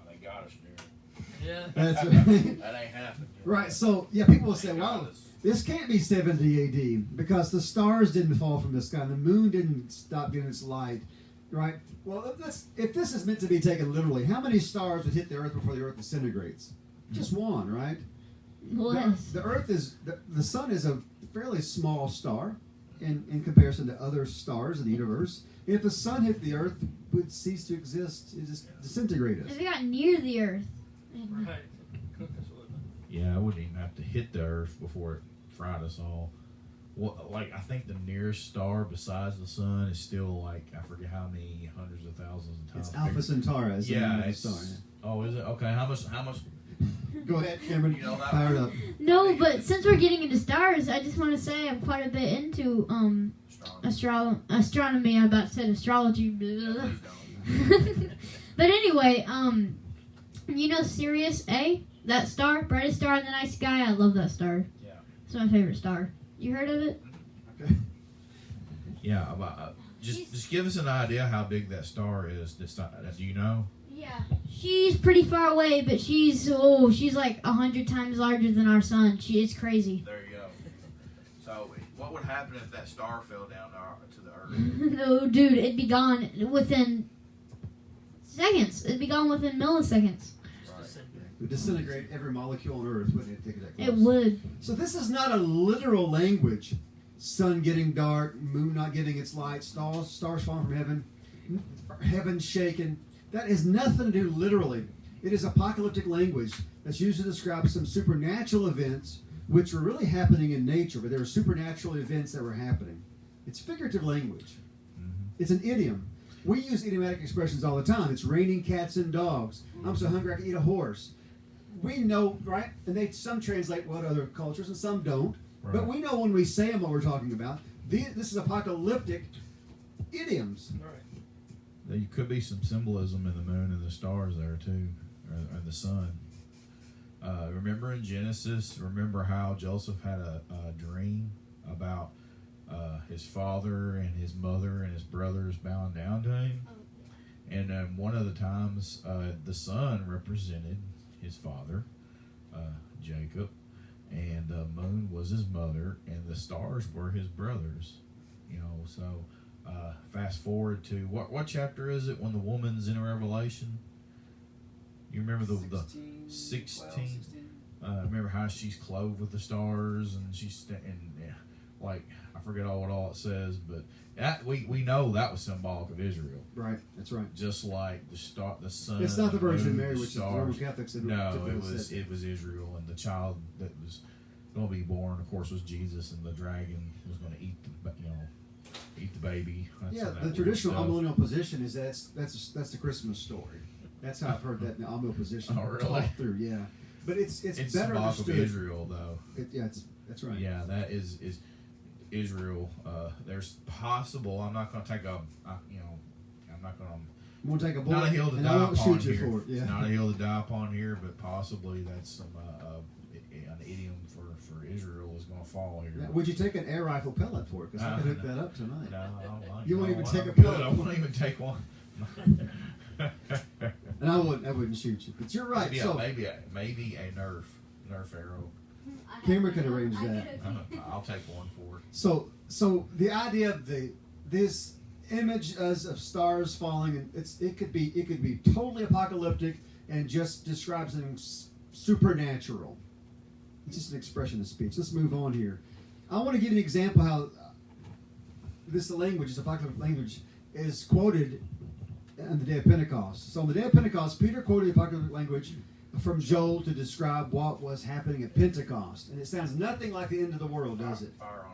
they got us there. Yeah. That's right. That ain't happened. Right, so, yeah, people will say, They got well, us. this can't be 70 AD because the stars didn't fall from the sky and the moon didn't stop giving its light, right? Well, if this is meant to be taken literally, how many stars would hit the earth before the earth disintegrates? Just one, right? Less. The earth is, the sun is a fairly small star in comparison to other stars in the universe. If the sun hit the earth, it would cease to exist. It just disintegrate us. If it got near the earth. Right. Cook us with it. Yeah, I wouldn't even have to hit the earth before it fried us all. Well, like, I think the nearest star besides the sun is still, like, I forget how many hundreds of thousands of times It's Alpha Centauri. Is the name Yeah, of the it's, star. oh, is it? Okay, how much? Go ahead, Cameron. You know that Fire it one? up. No, but since we're getting into stars, I just want to say I'm quite a bit into astronomy. I about said astrology. Blah, blah. Please But anyway, you know Sirius A, that star, brightest star in the night sky. I love that star. Yeah. It's my favorite star. You heard of it? Okay. Yeah, just give us an idea how big that star is. Do you know? Yeah. She's pretty far away, but she's like 100 times larger than our sun. She is crazy. There you go. So, what would happen if that star fell down to the earth? No, dude, it'd be gone within seconds. It'd be gone within milliseconds. Right. It would disintegrate every molecule on Earth, wouldn't it? Take it that close. It would. So this is not a literal language. Sun getting dark, moon not getting its light, stars falling from heaven, heaven shaken. That has nothing to do literally. It is apocalyptic language that's used to describe some supernatural events which were really happening in nature, but there were supernatural events that were happening. It's figurative language. Mm-hmm. It's an idiom. We use idiomatic expressions all the time. It's raining cats and dogs. I'm so hungry I can eat a horse. We know, right? And some translate what other cultures and some don't. Right. But we know when we say them what we're talking about. This is apocalyptic idioms. Right. There could be some symbolism in the moon and the stars there too, or the sun. Remember in Genesis, remember how Joseph had a dream about his father and his mother and his brothers bowing down to him? And one of the times, the son represented his father, Jacob, and the moon was his mother, and the stars were his brothers. You know, so fast forward to what chapter is it when the woman's in Revelation? You remember the 16? Remember how she's clothed with the stars, and she's like, I forget what all it says, but that we know that was symbolic of Israel. Right, that's right. Just like the sun. It's not the Virgin moon, Mary, the which is the stars. Roman Catholics. No, it was Israel, and the child that was going to be born, of course, was Jesus, and the dragon was going to eat the baby. The traditional amillennial position is that's the Christmas story. That's how I've heard that in the amillennial position. Oh, really? Talked through, yeah. But it's better symbolic understood. of Israel, though. That's right. Yeah, that is Israel. There's possible. I'm not going to take I'm not going to. I'm gonna take a bullet Not a hill to and die I won't upon shoot you here. for it. Yeah. It's not a hill to die upon here, but possibly that's some an idiom for Israel is going to fall here. Yeah, would you take an air rifle pellet for it? Because I could hook that up tonight. No, I don't like You won't no, even take I'm a good. pellet. I won't even take one. And I wouldn't shoot you. But you're right. Maybe, So maybe a Nerf arrow. Cameron can arrange that. I'll take one for it. So the idea of this image of stars falling, and it could be totally apocalyptic and just describes something supernatural. It's just an expression of speech. Let's move on here. I want to give you an example how this apocalyptic language, is quoted on the day of Pentecost. So on the day of Pentecost, Peter quoted the apocalyptic language from Joel to describe what was happening at Pentecost. And it sounds nothing like the end of the world, does it? Fire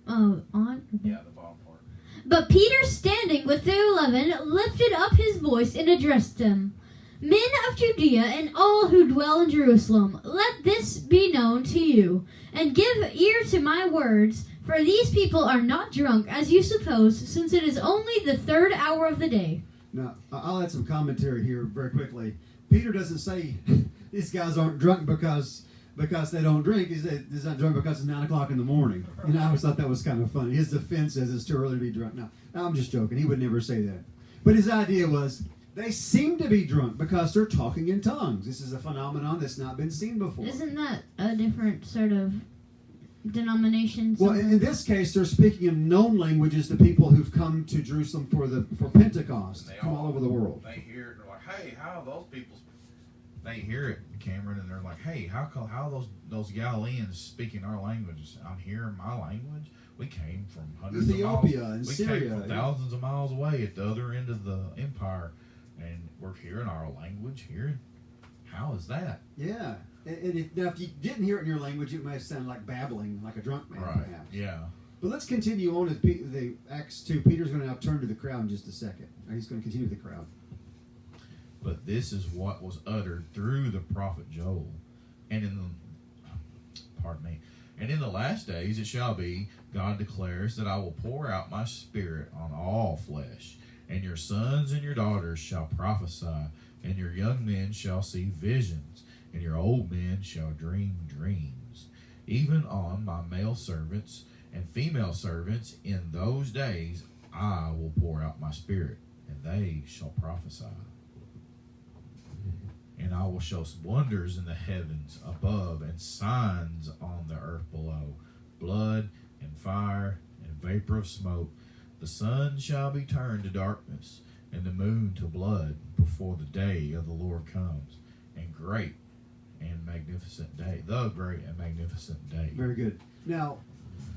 on camera. On? Yeah, the bottom part. But Peter, standing with the 11, lifted up his voice and addressed them. Men of Judea and all who dwell in Jerusalem, let this be known to you, and give ear to my words, for these people are not drunk, as you suppose, since it is only the 3rd hour of the day. Now, I'll add some commentary here very quickly. Peter doesn't say these guys aren't drunk because they don't drink. He's not drunk because it's 9 o'clock in the morning. And I always thought that was kind of funny. His defense says it's too early to be drunk. Now, I'm just joking. He would never say that. But his idea was they seem to be drunk because they're talking in tongues. This is a phenomenon that's not been seen before. Isn't that a different sort of denomination? Well, in this case, they're speaking in known languages to people who've come to Jerusalem for Pentecost from all over the world. They hear it, they're like, hey, how are those people? They hear it, Cameron, and they're like, hey, how those Galileans speaking our language? I'm hearing my language. We came from hundreds Ethiopia of miles. and we Syria, came from thousands of miles away at the other end of the empire, and we're hearing our language here. How is that? Yeah. And if you didn't hear it in your language, it might sound like babbling, like a drunk man, Right. perhaps. Yeah. But let's continue on with the Acts 2. Peter's going to now turn to the crowd in just a second. He's going to continue with the crowd. But this is what was uttered through the prophet Joel. And in the last days it shall be, God declares, that I will pour out my spirit on all flesh, and your sons and your daughters shall prophesy, and your young men shall see visions, and your old men shall dream dreams. Even on my male servants and female servants in those days I will pour out my spirit, and they shall prophesy. And I will show wonders in the heavens above and signs on the earth below, blood and fire and vapor of smoke. The sun shall be turned to darkness and the moon to blood before the day of the Lord comes. And great and magnificent day, the great and magnificent day. Very good. Now,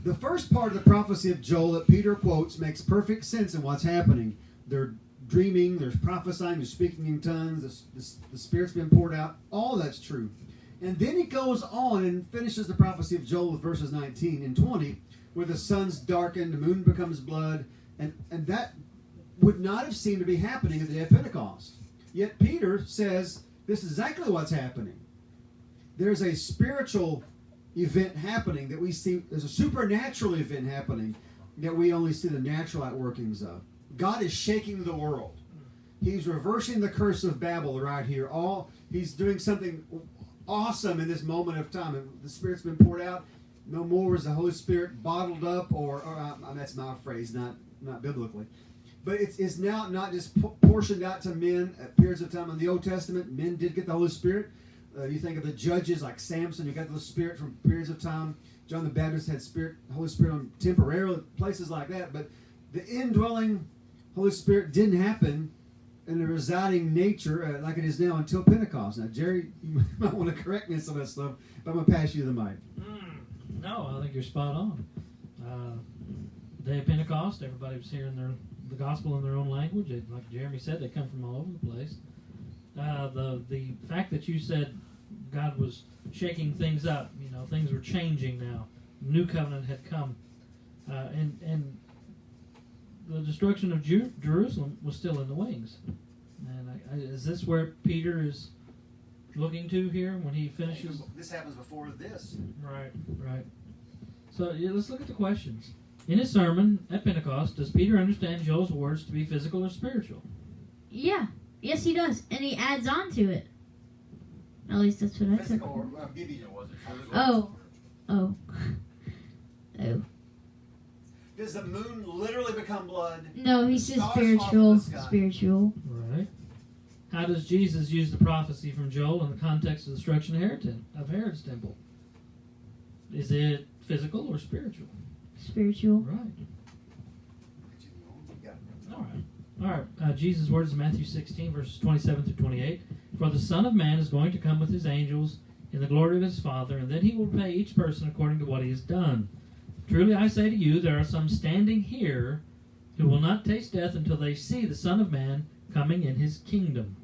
the first part of the prophecy of Joel that Peter quotes makes perfect sense in what's happening. They're dreaming, there's prophesying, there's speaking in tongues, the Spirit's been poured out. All that's true. And then he goes on and finishes the prophecy of Joel with verses 19 and 20, where the sun's darkened, the moon becomes blood, and that would not have seemed to be happening at the day of Pentecost. Yet Peter says this is exactly what's happening. There's a spiritual event happening that we see, there's a supernatural event happening that we only see the natural outworkings of. God is shaking the world. He's reversing the curse of Babel right here. He's doing something awesome in this moment of time. And the Spirit's been poured out. No more is the Holy Spirit bottled up, or that's my phrase, not biblically. But it's now not just portioned out to men at periods of time. In the Old Testament, men did get the Holy Spirit. You think of the judges like Samson, who got the Spirit from periods of time. John the Baptist had Holy Spirit on temporarily, places like that. But the indwelling Holy Spirit didn't happen in a residing nature like it is now until Pentecost. Now, Jerry, you might want to correct me on some of that stuff, but I'm going to pass you the mic. No, I think you're spot on. Day of Pentecost, everybody was hearing the gospel in their own language. Like Jeremy said, they come from all over the place. The fact that you said God was shaking things up, things were changing now. New covenant had come, and the destruction of Jerusalem was still in the wings. And is this where Peter is looking to here when he finishes? This happens before this. Right. So let's look at the questions. In his sermon at Pentecost, does Peter understand Joel's words to be physical or spiritual? Yeah. Yes, he does. And he adds on to it. At least that's what I said. Physical, or Gideon was it? Oh. Does the moon literally become blood? No, he says Stars spiritual. fall from the sky. Spiritual. Right. How does Jesus use the prophecy from Joel in the context of the destruction of Herod's temple? Is it physical or spiritual? Spiritual. Right. All right. Jesus' words in Matthew 16, verses 27 through 28. For the Son of Man is going to come with his angels in the glory of his Father, and then he will repay each person according to what he has done. Truly I say to you, there are some standing here who will not taste death until they see the Son of Man coming in his kingdom.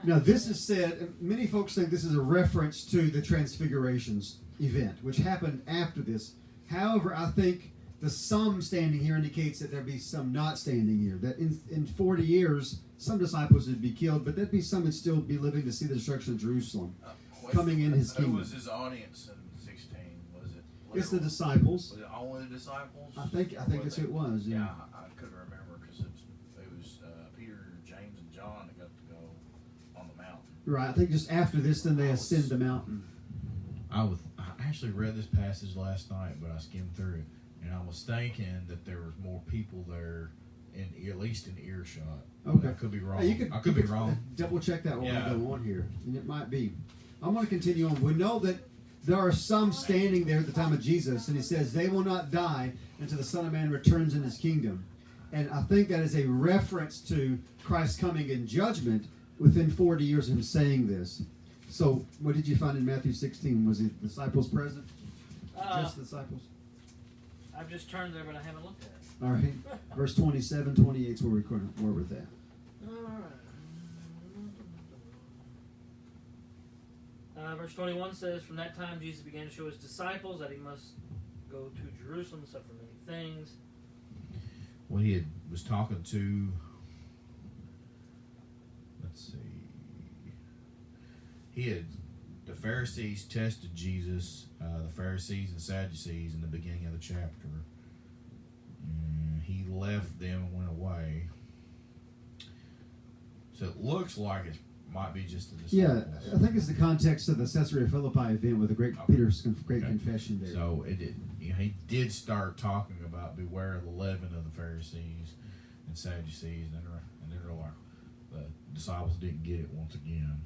Now, this is said, and many folks think this is a reference to the Transfigurations event, which happened after this. However, I think the some standing here indicates that there'd be some not standing here. That in 40 years, some disciples would be killed, but there'd be some would still be living to see the destruction of Jerusalem coming in his kingdom. Who was his audience in 16? Was it? It's the disciples. Was it only the disciples? I think that's who it was. Yeah, I couldn't remember because it was Peter, James, and John that got to go on the mountain. Right. I think just after this, then they ascend the mountain. I actually read this passage last night, but I skimmed through it, and I was thinking that there was more people there, at least in earshot. Okay. I could be wrong. Hey, I could be wrong. Double check that while Yeah. we go on here, and it might be. I want to continue on. We know that there are some standing there at the time of Jesus, and he says they will not die until the Son of Man returns in his kingdom. And I think that is a reference to Christ coming in judgment within 40 years of him saying this. So, what did you find in Matthew 16? Was the disciples present? Just the disciples? I've just turned there, but I haven't looked at it. All right. Verse 27, 28 is where we're with that. Verse 21 says, from that time Jesus began to show his disciples that he must go to Jerusalem and suffer many things. Well, he was talking to, let's see, the Pharisees tested Jesus, the Pharisees and Sadducees in the beginning of the chapter. And he left them and went away. So it looks like it might be just the disciples. Yeah, I think it's the context of the Caesarea Philippi event with the Peter's great confession there. So he did start talking about beware of the leaven of the Pharisees and Sadducees, and they're like, the disciples didn't get it once again.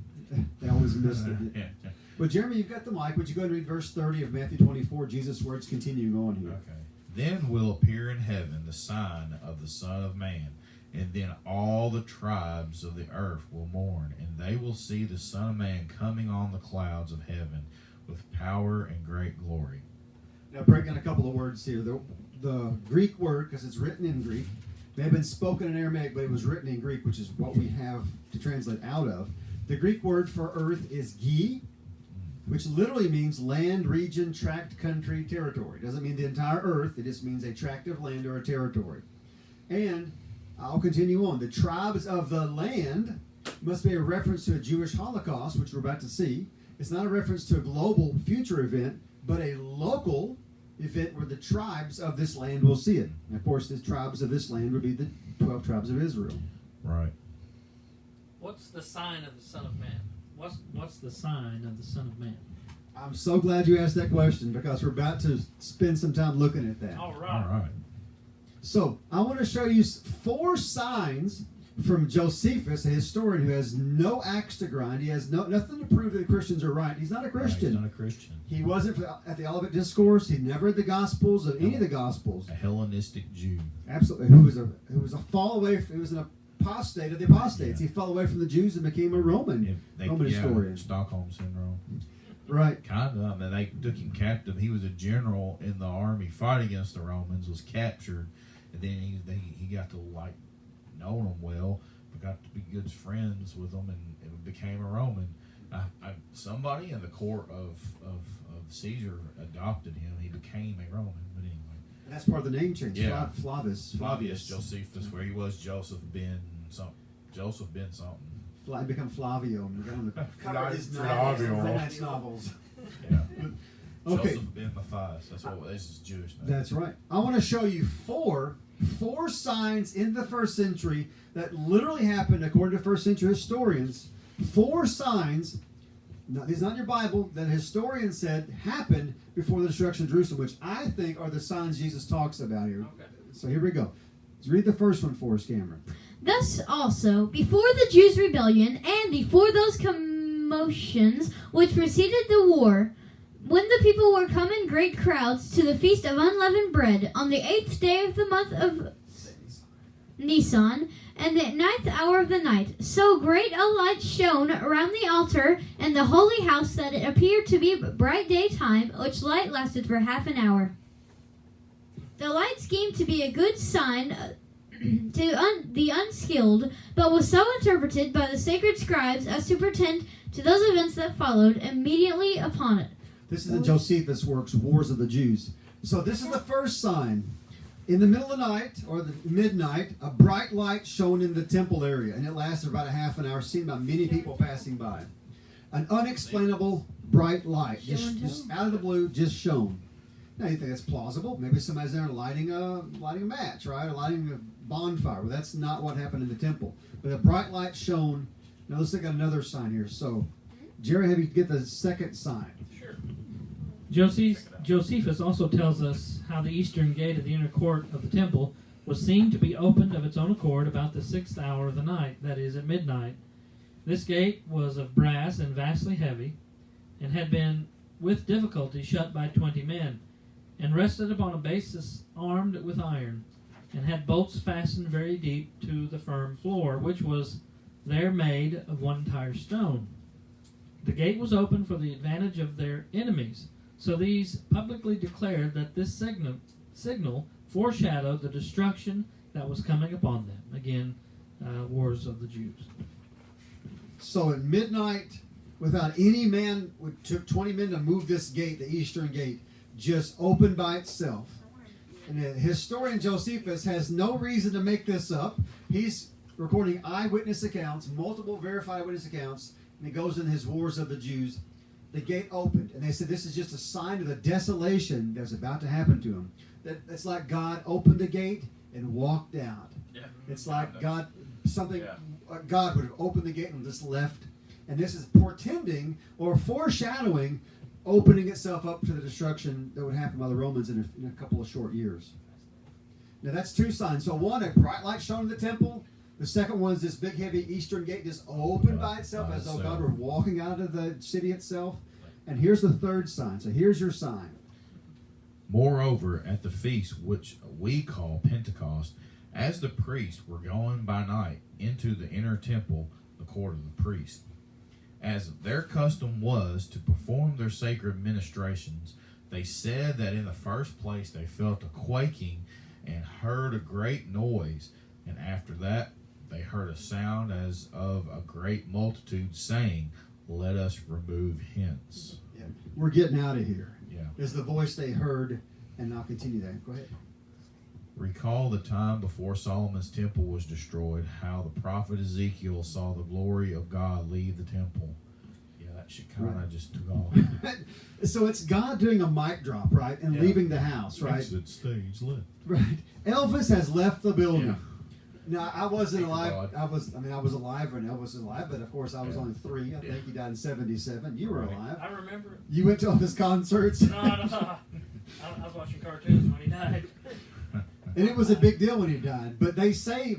They always missed it. Yeah. Well, Jeremy, you've got the mic. Would you go and read verse 30 of Matthew 24? Jesus' words continuing on here. Okay. Then will appear in heaven the sign of the Son of Man, and then all the tribes of the earth will mourn, and they will see the Son of Man coming on the clouds of heaven with power and great glory. Now, break down a couple of words here. The Greek word, because it's written in Greek, may have been spoken in Aramaic, but it was written in Greek, which is what we have to translate out of. The Greek word for earth is gi, which literally means land, region, tract, country, territory. It doesn't mean the entire earth. It just means a tract of land or a territory. And I'll continue on. The tribes of the land must be a reference to a Jewish Holocaust, which we're about to see. It's not a reference to a global future event, but a local event where the tribes of this land will see it. And of course, the tribes of this land would be the 12 tribes of Israel. Right. What's the sign of the Son of Man? What's the sign of the Son of Man? I'm so glad you asked that question because we're about to spend some time looking at that. All All right. right. So I want to show you 4 signs from Josephus, a historian who has no axe to grind. He has nothing to prove that the Christians are right. He's not a Christian. He's not a Christian. He wasn't at the Olivet discourse. He never read the Gospels of any of the Gospels. A Hellenistic Jew. Absolutely, who was a fall away. He was an apostate of the apostates. Yeah. He fell away from the Jews and became a Roman historian. Stockholm syndrome. Right. Kind of. I mean, they took him captive. He was a general in the army fighting against the Romans, was captured, and then he got to like know them well, but got to be good friends with them, and became a Roman. Somebody in the court of Caesar adopted him. He became a Roman. But anyway, And that's part of the name change. Yeah. Flavius. Josephus, where he was Joseph Ben something. He become Flavio. And got on the cover of his Flavio. novels. Yeah. Okay. Joseph Ben Matthias. This is Jewish name. That's right. I want to show you four signs in the first century that literally happened according to first century historians. 4 signs, these are not in your Bible, that historians said happened before the destruction of Jerusalem, which I think are the signs Jesus talks about here. Okay. So here we go. Let's read the first one for us, Cameron. Thus also, before the Jews' rebellion, and before those commotions which preceded the war, when the people were come in great crowds to the feast of unleavened bread, on the 8th day of the month of Nisan, and the 9th hour of the night, so great a light shone around the altar and the holy house that it appeared to be bright daytime, which light lasted for half an hour. The light seemed to be a good sign to the unskilled, but was so interpreted by the sacred scribes as to pretend to those events that followed immediately upon it. This is in Josephus' works, Wars of the Jews. So this is the first sign. In the middle of the night, or the midnight, a bright light shone in the temple area, and it lasted about a half an hour, seen by many people passing by. An unexplainable bright light, just out of the blue, just shone. Now you think that's plausible? Maybe somebody's there lighting a match, right? Or lighting a bonfire. Well, that's not what happened in the temple. But a bright light shone. Now let's look at another sign here. So, Jerry, have you get the second sign? Sure. Josephus also tells us how the eastern gate of the inner court of the temple was seen to be opened of its own accord about the 6th hour of the night, that is, at midnight. This gate was of brass and vastly heavy, and had been with difficulty shut by 20 men, and rested upon a basis armed with iron, and had bolts fastened very deep to the firm floor, which was there made of one entire stone. The gate was open for the advantage of their enemies, so these publicly declared that this signal foreshadowed the destruction that was coming upon them. Again, Wars of the Jews. So at midnight, without any man, it took 20 men to move this gate, the eastern gate, just opened by itself. And the historian Josephus has no reason to make this up. He's recording eyewitness accounts, multiple verified witness accounts, and it goes in his Wars of the Jews. The gate opened, and they said this is just a sign of the desolation that's about to happen to him. It's like God opened the gate and walked out. Yeah. It's like God would have opened the gate and just left. And this is portending or foreshadowing opening itself up to the destruction that would happen by the Romans in a couple of short years. Now that's 2 signs. So one, a bright light shone in the temple. The second one is this big, heavy eastern gate just opened by itself as though God were walking out of the city itself. And here's the third sign. So here's your sign. Moreover, at the feast which we call Pentecost, as the priests were going by night into the inner temple, the court of the priests, as their custom was to perform their sacred ministrations, they said that in the first place they felt a quaking and heard a great noise, and after that they heard a sound as of a great multitude saying, "Let us remove hence." Yeah. We're getting out of here. Yeah. Is the voice they heard, and I'll continue that. Go ahead. Recall the time before Solomon's temple was destroyed, how the prophet Ezekiel saw the glory of God leave the temple. Yeah, that She kind of just took off. So it's God doing a mic drop, right, and Yeah. leaving the house, right? Exit stage left. Right. Elvis has left the building. Yeah. Now I wasn't Thank you, alive. God. I was alive when Elvis was alive, but of course I was Yeah. only 3. I think he died in '77. You were Right. alive. I remember it. You went to all his concerts, No. I was watching cartoons when he died. and it was a big deal when he died. But they say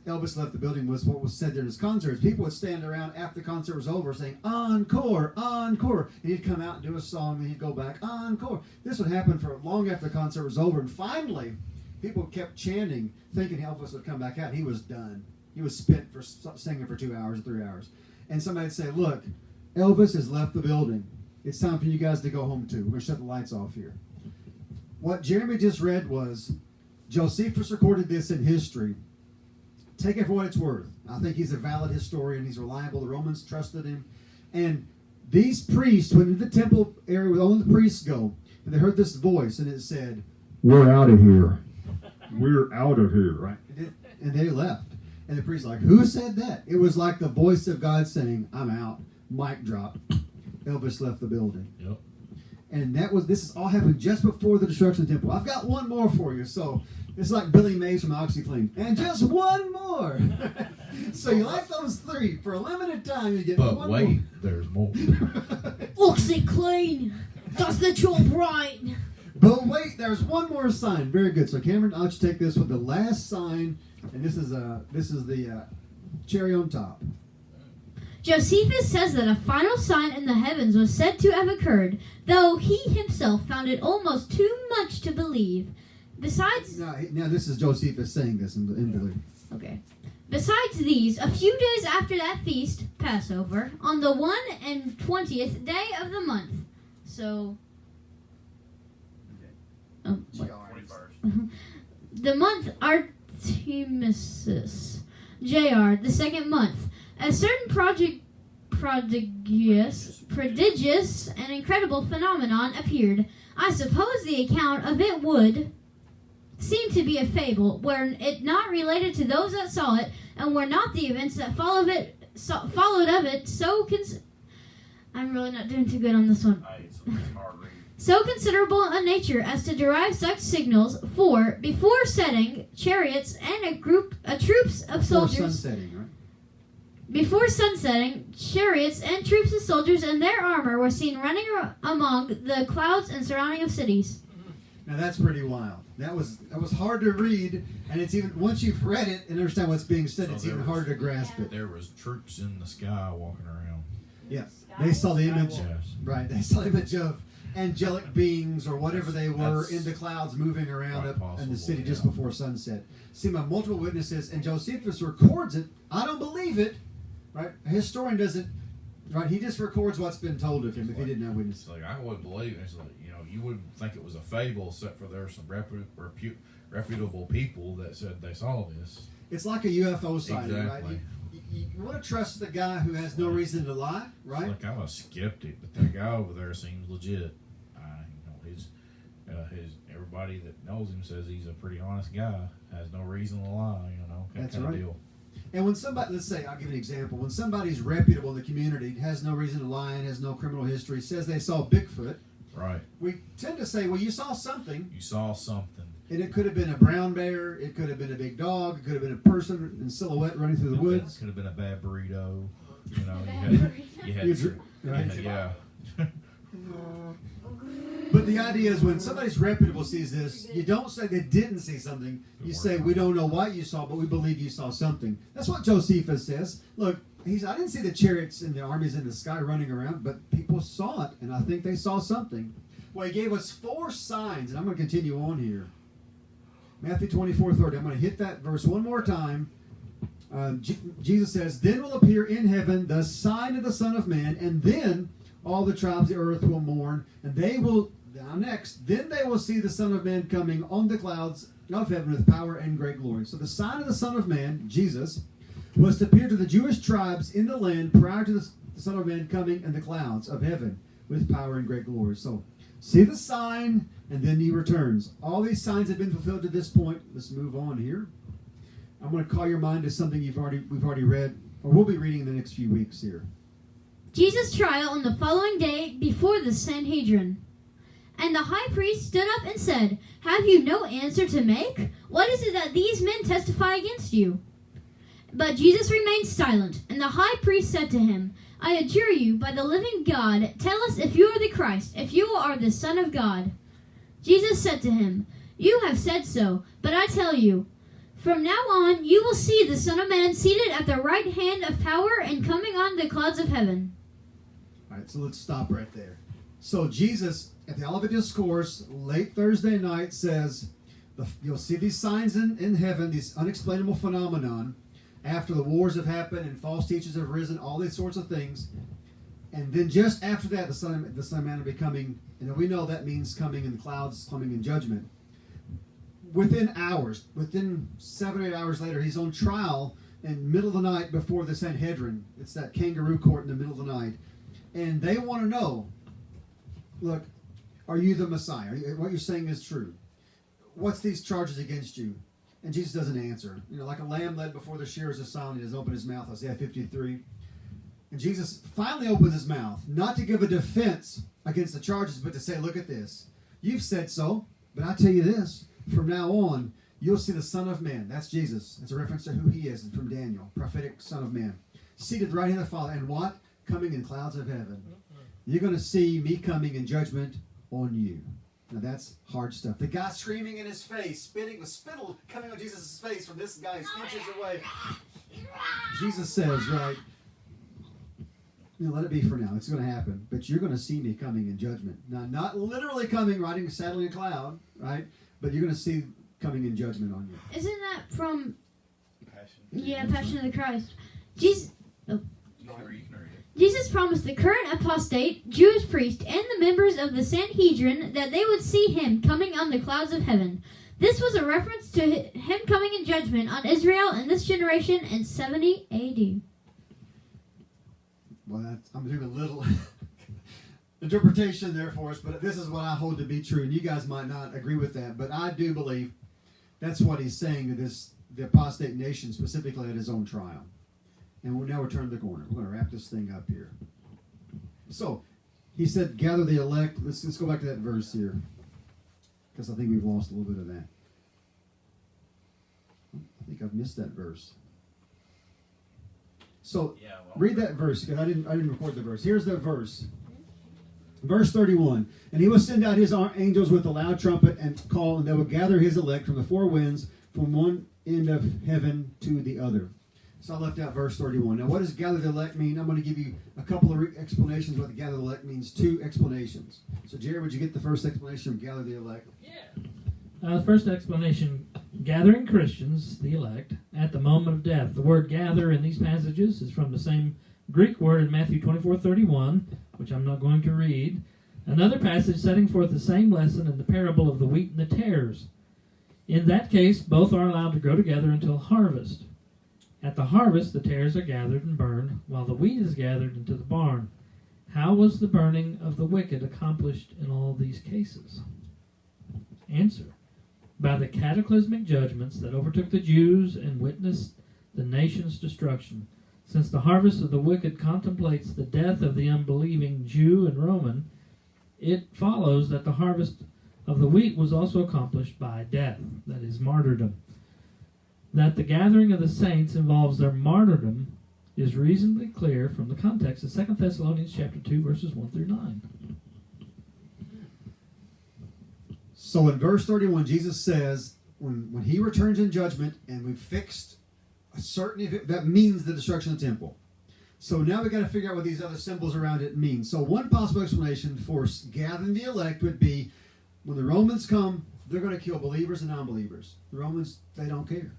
Elvis left the building was what was said during his concerts. People would stand around after the concert was over saying, "Encore, encore." And he'd come out and do a song, and he'd go back, "Encore." This would happen for long after the concert was over. And finally, people kept chanting, thinking Elvis would come back out. He was done. He was spent for singing for 2 hours, 3 hours. And somebody would say, "Look, Elvis has left the building. It's time for you guys to go home too. We're going to shut the lights off here." What Jeremy just read was, Josephus recorded this in history. Take it for what it's worth. I think he's a valid historian. He's reliable. The Romans trusted him. And these priests went into the temple area where only the priests go. And they heard this voice, and it said, "We're out of here. We're out of here." Right? And they left. And the priest's like, "Who said that?" It was like the voice of God saying, "I'm out." Mic drop. Elvis left the building. Yep. And this is all happened just before the destruction of the temple. I've got one more for you. So it's like Billy Mays from OxyClean. And just one more. So you like those 3. For a limited time, you get But one wait, there's more. more. OxyClean does the job right. But wait, there's one more sign. Very good. So Cameron, I'll let you take this with the last sign. And this is the cherry on top. Josephus says that a final sign in the heavens was said to have occurred, though he himself found it almost too much to believe. Besides, Now this is Josephus saying this in believe. okay. Besides these, a few days after that feast, Passover, on the 21st day of the month. So, the month Artemisus, JR, the second month. A certain prodigious and incredible phenomenon appeared. I suppose the account of it would seem to be a fable, were it not related to those that saw it, and were not the events that followed of it I'm really not doing too good on this one. So considerable a nature as to derive such signals. For before setting, chariots and troops of soldiers. Before sunsetting, right? Before sunsetting, chariots and troops of soldiers in their armor were seen running among the clouds and surrounding of cities. Now that's pretty wild. That was hard to read, and it's even once you've read it and understand what's being said, So it's there even was- harder to grasp it. There was troops in the sky walking around. Yes, they saw the image. Yes. Right, they saw the image of angelic beings or whatever they were That's in the clouds moving around quite up in possible, the city just yeah. before sunset. Seen by multiple witnesses, and Josephus records it. I don't believe it. Right, a historian doesn't. Right, he just records what's been told of him if he didn't have witnesses. It's like I wouldn't believe it. It's like, you wouldn't think it was a fable, except for there are some reputable people that said they saw this. It's like a UFO sighting, right? Exactly. You want to trust the guy who has no reason to lie, right? It's like I'm a skeptic, but that guy over there seems legit. His everybody that knows him says he's a pretty honest guy. Has no reason to lie. That That's kind right. of deal. And when somebody, let's say, I'll give you an example. When somebody's reputable in the community, has no reason to lie, and has no criminal history, says they saw Bigfoot, Right. we tend to say, well, you saw something. You saw something. And it could have been a brown bear, it could have been a big dog, it could have been a person in silhouette running through the woods. Could have been a bad burrito. You had You some- right? yeah. But the idea is when somebody's reputable sees this, you don't say they didn't see something. You say, we don't know what you saw, but we believe you saw something. That's what Josephus says. Look, I didn't see the chariots and the armies in the sky running around, but people saw it, and I think they saw something. Well, he gave us 4 signs, and I'm going to continue on here. Matthew 24:30. I'm going to hit that verse one more time. Jesus says, "Then will appear in heaven the sign of the Son of Man, and then all the tribes of the earth will mourn, and they will..." Now next, "Then they will see the Son of Man coming on the clouds of heaven with power and great glory." So the sign of the Son of Man, Jesus, was to appear to the Jewish tribes in the land prior to the Son of Man coming in the clouds of heaven with power and great glory. So see the sign, and then he returns. All these signs have been fulfilled to this point. Let's move on here. I'm going to call your mind to something we've already read, or we'll be reading in the next few weeks here. Jesus' trial on the following day before the Sanhedrin. And the high priest stood up and said, "Have you no answer to make? What is it that these men testify against you?" But Jesus remained silent, and the high priest said to him, "I adjure you, by the living God, tell us if you are the Christ, if you are the Son of God." Jesus said to him, "You have said so, but I tell you, from now on you will see the Son of Man seated at the right hand of power and coming on the clouds of heaven." All right, so let's stop right there. So Jesus, at the Olivet discourse, late Thursday night, says, you'll see these signs in heaven, these unexplainable phenomenon, after the wars have happened and false teachers have risen, all these sorts of things. And then just after that, the Son of Man will be coming, and we know that means coming in clouds, coming in judgment. Within hours, within 7 or 8 hours later, he's on trial in the middle of the night before the Sanhedrin. It's that kangaroo court in the middle of the night. And they want to know, look, are you the Messiah? What you're saying is true. What's these charges against you? And Jesus doesn't answer. Like a lamb led before the shearers is silent, he doesn't open his mouth, Isaiah 53. And Jesus finally opens his mouth, not to give a defense against the charges, but to say, look at this. You've said so, but I tell you this, from now on, you'll see the Son of Man. That's Jesus. That's a reference to who he is from Daniel, prophetic Son of Man. Seated at the right hand of the Father. And what? Coming in clouds of heaven. You're going to see me coming in judgment on you. Now that's hard stuff. The guy screaming in his face, spitting with spittle coming on Jesus' face from this guy inches away. Jesus says, right, let it be for now. It's going to happen. But you're going to see me coming in judgment. Now, not literally coming, riding, saddling a cloud, right? But you're going to see coming in judgment on you. Isn't that from Passion. Passion of the Christ? Jesus. You can read it. Jesus promised the current apostate, Jewish priest, and the members of the Sanhedrin that they would see him coming on the clouds of heaven. This was a reference to him coming in judgment on Israel in this generation in 70 A.D. Well, I'm doing a little interpretation there for us, but this is what I hold to be true, and you guys might not agree with that, but I do believe that's what he's saying to the apostate nation, specifically at his own trial. And now we're turning the corner. We're going to wrap this thing up here. So, he said, gather the elect. Let's go back to that verse here, because I think we've lost a little bit of that. I think I've missed that verse. So, read that verse, because I didn't record the verse. Here's the verse. Verse 31. And he will send out his angels with a loud trumpet and call, and they will gather his elect from the four winds, from one end of heaven to the other. So I left out verse 31. Now, what does gather the elect mean? I'm going to give you a couple of explanations what the gather the elect means. 2 explanations. So, Jerry, would you get the first explanation of gather the elect? Yeah. The first explanation, gathering Christians, the elect, at the moment of death. The word gather in these passages is from the same Greek word in Matthew 24:31, which I'm not going to read. Another passage setting forth the same lesson in the parable of the wheat and the tares. In that case, both are allowed to grow together until harvest. At the harvest, the tares are gathered and burned, while the wheat is gathered into the barn. How was the burning of the wicked accomplished in all these cases? Answer: by the cataclysmic judgments that overtook the Jews and witnessed the nation's destruction. Since the harvest of the wicked contemplates the death of the unbelieving Jew and Roman, it follows that the harvest of the wheat was also accomplished by death, that is, martyrdom. That the gathering of the saints involves their martyrdom is reasonably clear from the context of 2 Thessalonians chapter 2, verses 1 through 9. So in verse 31, Jesus says, when he returns in judgment and we've fixed a certain event, that means the destruction of the temple. So now we've got to figure out what these other symbols around it mean. So one possible explanation for gathering the elect would be when the Romans come, they're going to kill believers and non-believers. The Romans, they don't care.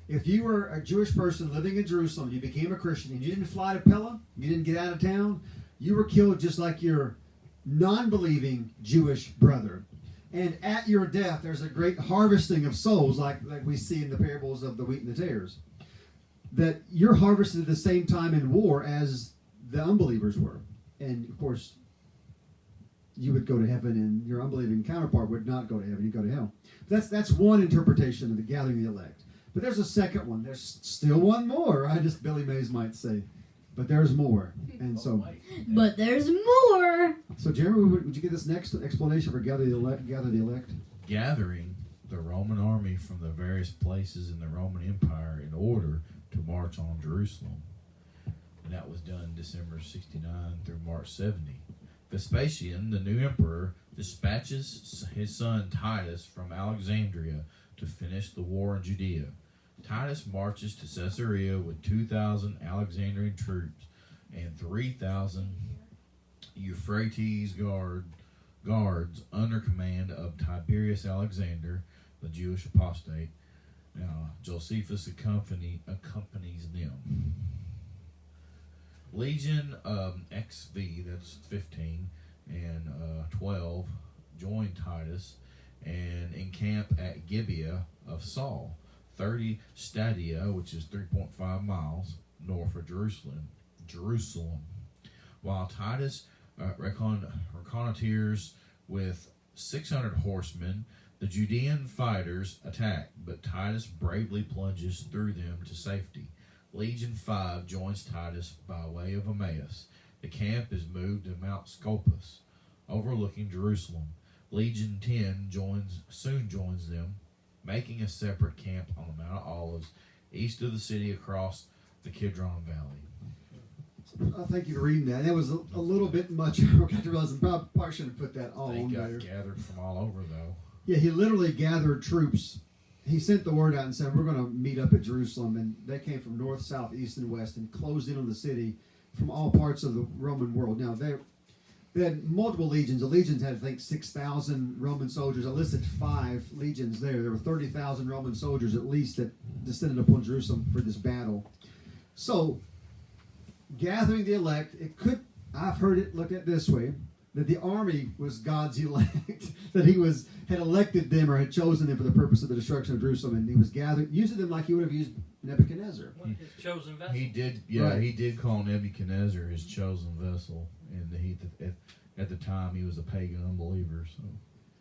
If you were a Jewish person living in Jerusalem, you became a Christian, and you didn't fly to Pella, you didn't get out of town, you were killed just like your non-believing Jewish brother. And at your death, there's a great harvesting of souls, like we see in the parables of the wheat and the tares. That you're harvested at the same time in war as the unbelievers were. And, of course, you would go to heaven, and your unbelieving counterpart would not go to heaven. You'd go to hell. That's one interpretation of the gathering of the elect. But there's a second one. There's still one more, right? As Billy Mays might say. But there's more. And so, But there's more. so Jeremy, would you get this next explanation for gather the elect? Gathering the Roman army from the various places in the Roman Empire in order to march on Jerusalem. And that was done December 69 through March 70. Vespasian, the new emperor, dispatches his son Titus from Alexandria to finish the war in Judea. Titus marches to Caesarea with 2,000 Alexandrian troops and 3,000 Euphrates guards under command of Tiberius Alexander, the Jewish apostate. Now, Josephus accompanies them. Legion XV, that's 15, and 12, joined Titus and encamp at Gibeah of Saul, 30 stadia, which is 3.5 miles north of Jerusalem. While Titus reconnoiters with 600 horsemen, the Judean fighters attack, but Titus bravely plunges through them to safety. Legion 5 joins Titus by way of Emmaus. The camp is moved to Mount Scopus, overlooking Jerusalem. Legion 10 soon joins them, making a separate camp on the Mount of Olives, east of the city across the Kidron Valley. Thank you for reading that. That was a little bit much. I got to realize I probably shouldn't have put that all They on got there. gathered from all over, though. Yeah, he literally gathered troops. He sent the word out and said, we're going to meet up at Jerusalem. And they came from north, south, east, and west and closed in on the city from all parts of the Roman world. Now, they had multiple legions. The legions had, I think, 6,000 Roman soldiers. I listed 5 legions there. There were 30,000 Roman soldiers at least that descended upon Jerusalem for this battle. So, gathering the elect, I've heard it looked at this way, that the army was God's elect, that he had elected them or had chosen them for the purpose of the destruction of Jerusalem, and he was using them like he would have used Nebuchadnezzar. His chosen vessel. He did, Right. He did call Nebuchadnezzar his chosen vessel, and at the time he was a pagan unbeliever.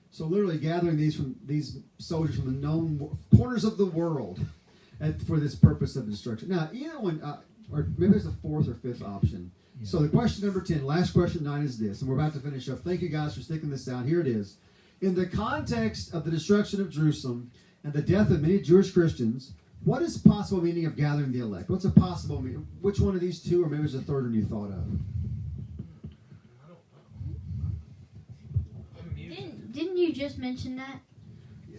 So literally gathering these soldiers from the known corners of the world for this purpose of destruction. Now, either one, or maybe there's a 4th or 5th option. Yeah. So the question number 10, last question 9 is this, and we're about to finish up. Thank you guys for sticking this out. Here it is. In the context of the destruction of Jerusalem and the death of many Jewish Christians, what is the possible meaning of gathering the elect? What's a possible meaning? Which one of these two, or maybe there's a third one you thought of? Didn't you just mention that?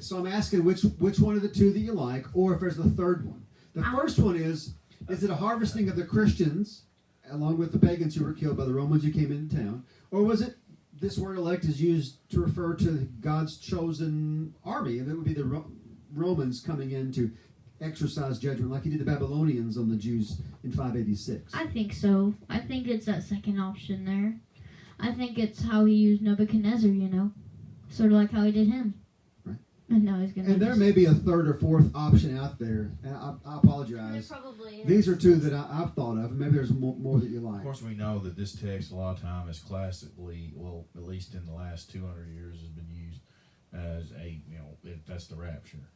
So I'm asking which one of the two that you like, or if there's a third one. The first one is it a harvesting of the Christians along with the pagans who were killed by the Romans who came into town? Or was it this word elect is used to refer to God's chosen army, and it would be the Romans coming in to exercise judgment like he did the Babylonians on the Jews in 586? I think so. I think it's that second option there. I think it's how he used Nebuchadnezzar, sort of like how he did him. Right. And now he's going to. And there may be a third or fourth option out there, and I apologize. There probably is. These are two that I've thought of, and maybe there's more that you Of like. course, we know that this text a lot of time is classically, well, at least in the last 200 years, has been used as that's the rapture.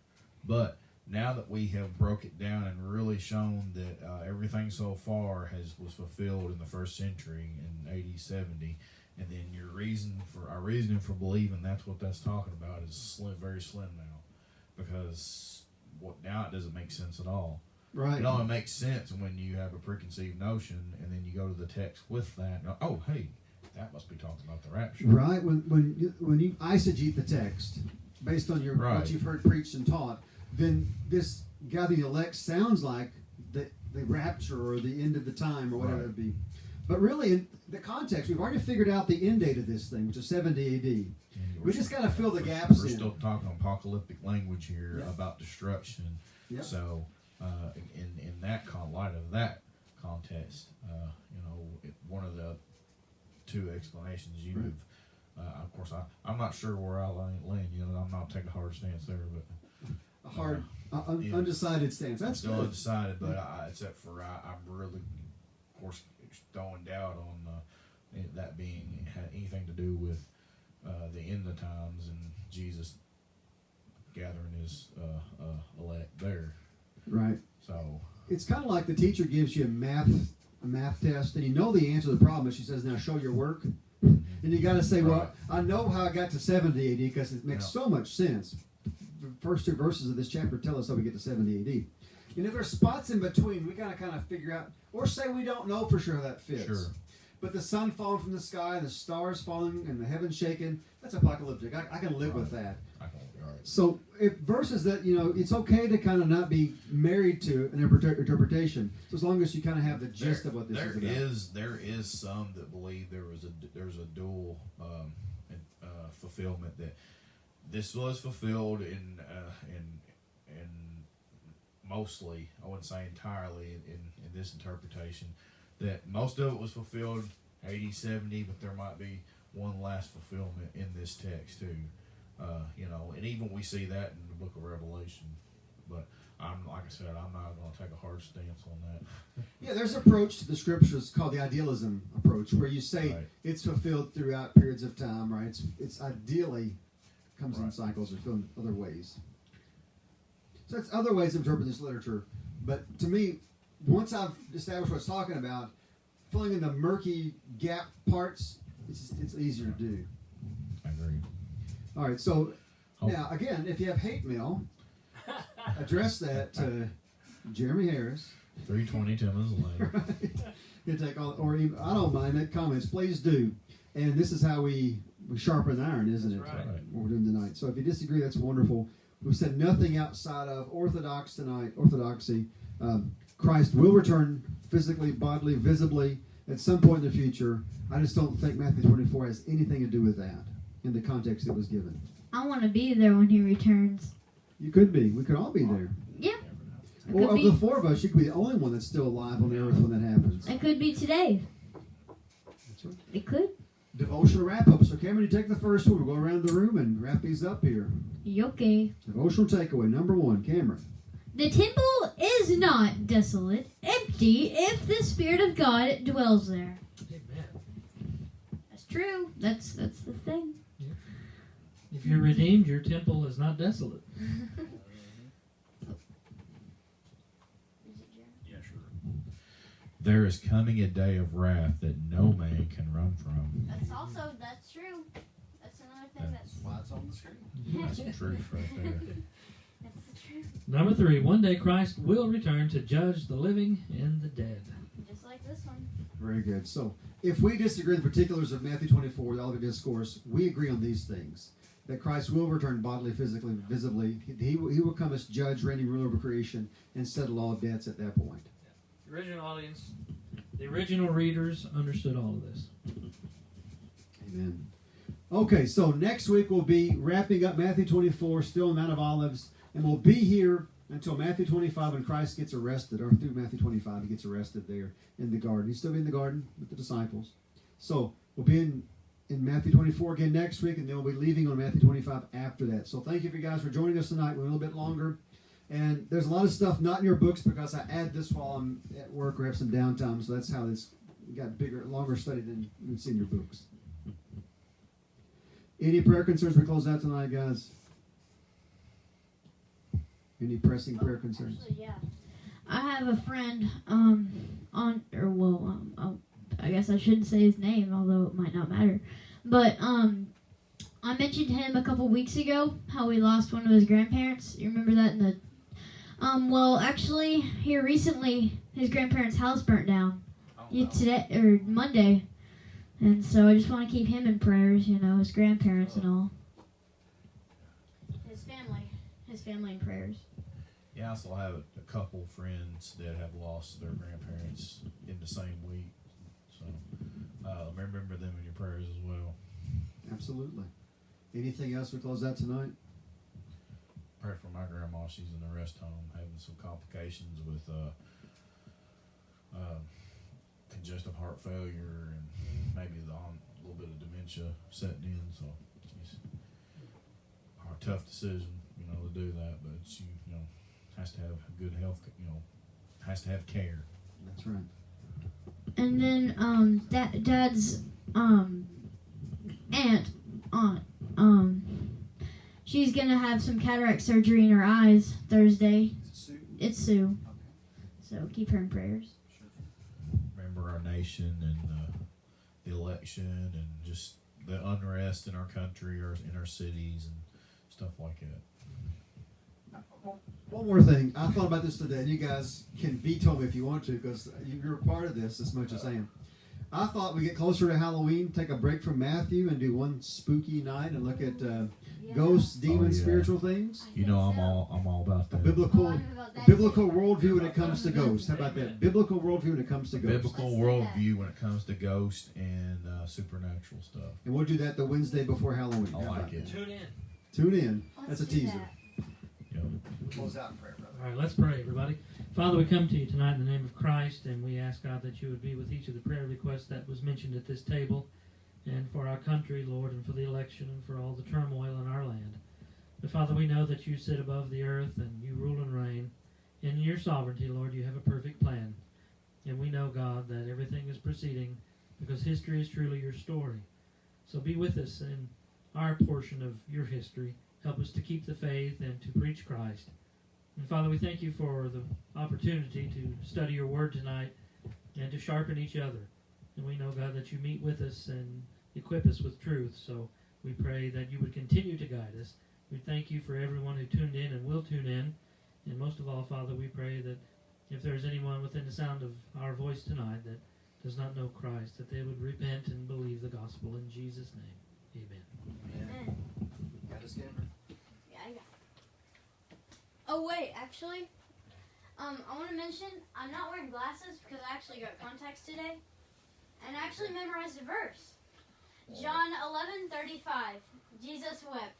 But now that we have broke it down and really shown that everything so far was fulfilled in the first century in AD 70, and then our reasoning for believing that's what that's talking about is very slim now, because now it doesn't make sense at all. Right. It only makes sense when you have a preconceived notion, and then you go to the text with that. And, oh, hey, that must be talking about the rapture. Right. When you eisegete the text based on what you've heard preached and taught, then this gathering elect sounds like the rapture or the end of the time or whatever it would be. But really, in the context, we've already figured out the end date of this thing, which is 70 AD. We just got to fill the gaps We're in. still talking apocalyptic language here about destruction. Yep. So, in that light of that context, one of the two explanations you have, of course, I'm not sure where I land. I'm not taking a hard stance there, but A hard, undecided stance. That's still good. undecided. But except for I'm really, of course, throwing doubt on that being had anything to do with the end of times and Jesus gathering his elect there. Right. So It's kind of like the teacher gives you a math a math test, and you know the answer to the problem, but she says, now show your work. And you got to say, well, I know how I got to 70 AD because it makes so much sense. The first 2 verses of this chapter tell us how we get to 70 AD. And if there's spots in between, we got to kind of figure out, or say we don't know for sure how that fits. Sure. But the sun falling from the sky, the stars falling, and the heavens shaking, that's apocalyptic. I can live with that. So if verses that, it's okay to kind of not be married to an interpretation, so as long as you kind of have the gist of what this is about. There is some that believe there's a dual fulfillment, that this was fulfilled in mostly, I wouldn't say entirely in this interpretation, that most of it was fulfilled 80, 70, but there might be one last fulfillment in this text too. And even we see that in the book of Revelation. But like I said, I'm not going to take a hard stance on that. Yeah, there's an approach to the scriptures called the idealism approach, where you say it's fulfilled throughout periods of time, right? It's ideally comes in cycles or fulfilled in other ways. So that's other ways of interpreting this literature. But to me, once I've established what it's talking about, filling in the murky gap parts, it's easier to do. I agree. All right, so now, again, if you have hate mail, address that to Jeremy Harris. 320 Timmons Lane. Right. You take all, or even, I don't mind, make comments. Please do. And this is how we sharpen iron, isn't it? That's right. What we're doing tonight. So if you disagree, that's wonderful. We've said nothing outside of orthodoxy. Christ will return physically, bodily, visibly at some point in the future. I just don't think Matthew 24 has anything to do with that in the context it was given. I want to be there when he returns. You could be. We could all be there. Yeah. Or of the 4 of us, you could be the only one that's still alive on the earth when that happens. It could be today. That's right. It could. Devotional wrap-up. So Cameron, you take the first one. We'll go around the room and wrap these up here. Okay. Devotional takeaway. Number 1, Cameron. The temple is not desolate, empty, if the Spirit of God dwells there. Amen. That's true. That's the thing. If you're redeemed, your temple is not desolate. Yeah, sure. There is coming a day of wrath that no man can run from. That's true. That's another thing that's Why it's on the screen. That's the truth right there. that's the truth. Number 3, one day Christ will return to judge the living and the dead. Just like this one. Very good. So if we disagree with the particulars of Matthew 24, the Olivet Discourse, we agree on these things. That Christ will return bodily, physically, visibly. He will come as judge, reigning ruler over creation, and settle all debts at that point. The original audience, the original readers understood all of this. Amen. Okay, so next week we'll be wrapping up Matthew 24, still in the Mount of Olives, and we'll be here until Matthew 25 when Christ gets arrested, or through Matthew 25 he gets arrested there in the garden. He's still in the garden with the disciples. So we'll be in Matthew 24 again next week, and then we'll be leaving on Matthew 25 after that. So thank you for you guys for joining us tonight. We're a little bit longer. And there's a lot of stuff not in your books because I add this while I'm at work or have some downtime. So that's how this got bigger, longer study than you'd see in your books. Any prayer concerns we close out tonight, guys? Any pressing prayer concerns? Actually, yeah. I have a friend I guess I shouldn't say his name, although it might not matter. But I mentioned him a couple weeks ago, how we lost one of his grandparents. You remember that in the well, actually, here recently, his grandparents' house burnt down. Today or Monday. And so I just want to keep him in prayers, his grandparents and all. His family in prayers. Yeah, I also have a couple friends that have lost their grandparents in the same week. So remember them in your prayers as well. Absolutely. Anything else we close out tonight? Pray for my grandma. She's in the rest home having some complications with congestive heart failure and maybe a little bit of dementia setting in. So she's a tough decision, to do that, but she, has to have good health, has to have care. That's right. And then Dad's aunt, she's gonna have some cataract surgery in her eyes Thursday. Is it Sue? It's Sue. Okay. So keep her in prayers. Sure. Remember our nation and the election and just the unrest in our country or in our cities and stuff like that. One more thing. I thought about this today, and you guys can veto me if you want to, because you're a part of this as much as I am. I thought we get closer to Halloween, take a break from Matthew, and do one spooky night and look at ghosts, demons, spiritual things. You know, I'm all about A that. biblical worldview when it comes to ghosts. How about that? Biblical worldview when it comes to ghosts. Biblical worldview when it comes to ghosts and supernatural stuff. And we'll do that the Wednesday before Halloween. I How like about it. Tune in. that? Tune in. That's a teaser. Yep. Close out in prayer, brother. All right, let's pray, everybody. Father, we come to you tonight in the name of Christ, and we ask, God, that you would be with each of the prayer requests that was mentioned at this table, and for our country, Lord, and for the election, and for all the turmoil in our land. But, Father, we know that you sit above the earth, and you rule and reign. In your sovereignty, Lord, you have a perfect plan. And we know, God, that everything is proceeding because history is truly your story. So be with us in our portion of your history. Help us to keep the faith and to preach Christ. And Father, we thank you for the opportunity to study your word tonight and to sharpen each other. And we know, God, that you meet with us and equip us with truth. So we pray that you would continue to guide us. We thank you for everyone who tuned in and will tune in. And most of all, Father, we pray that if there's anyone within the sound of our voice tonight that does not know Christ, that they would repent and believe the gospel. In Jesus' name, amen. Amen. Got a scammer? Yeah, I got it. Oh, wait, actually, I want to mention I'm not wearing glasses because I actually got contacts today. And I actually memorized a verse. John 11:35. Jesus wept.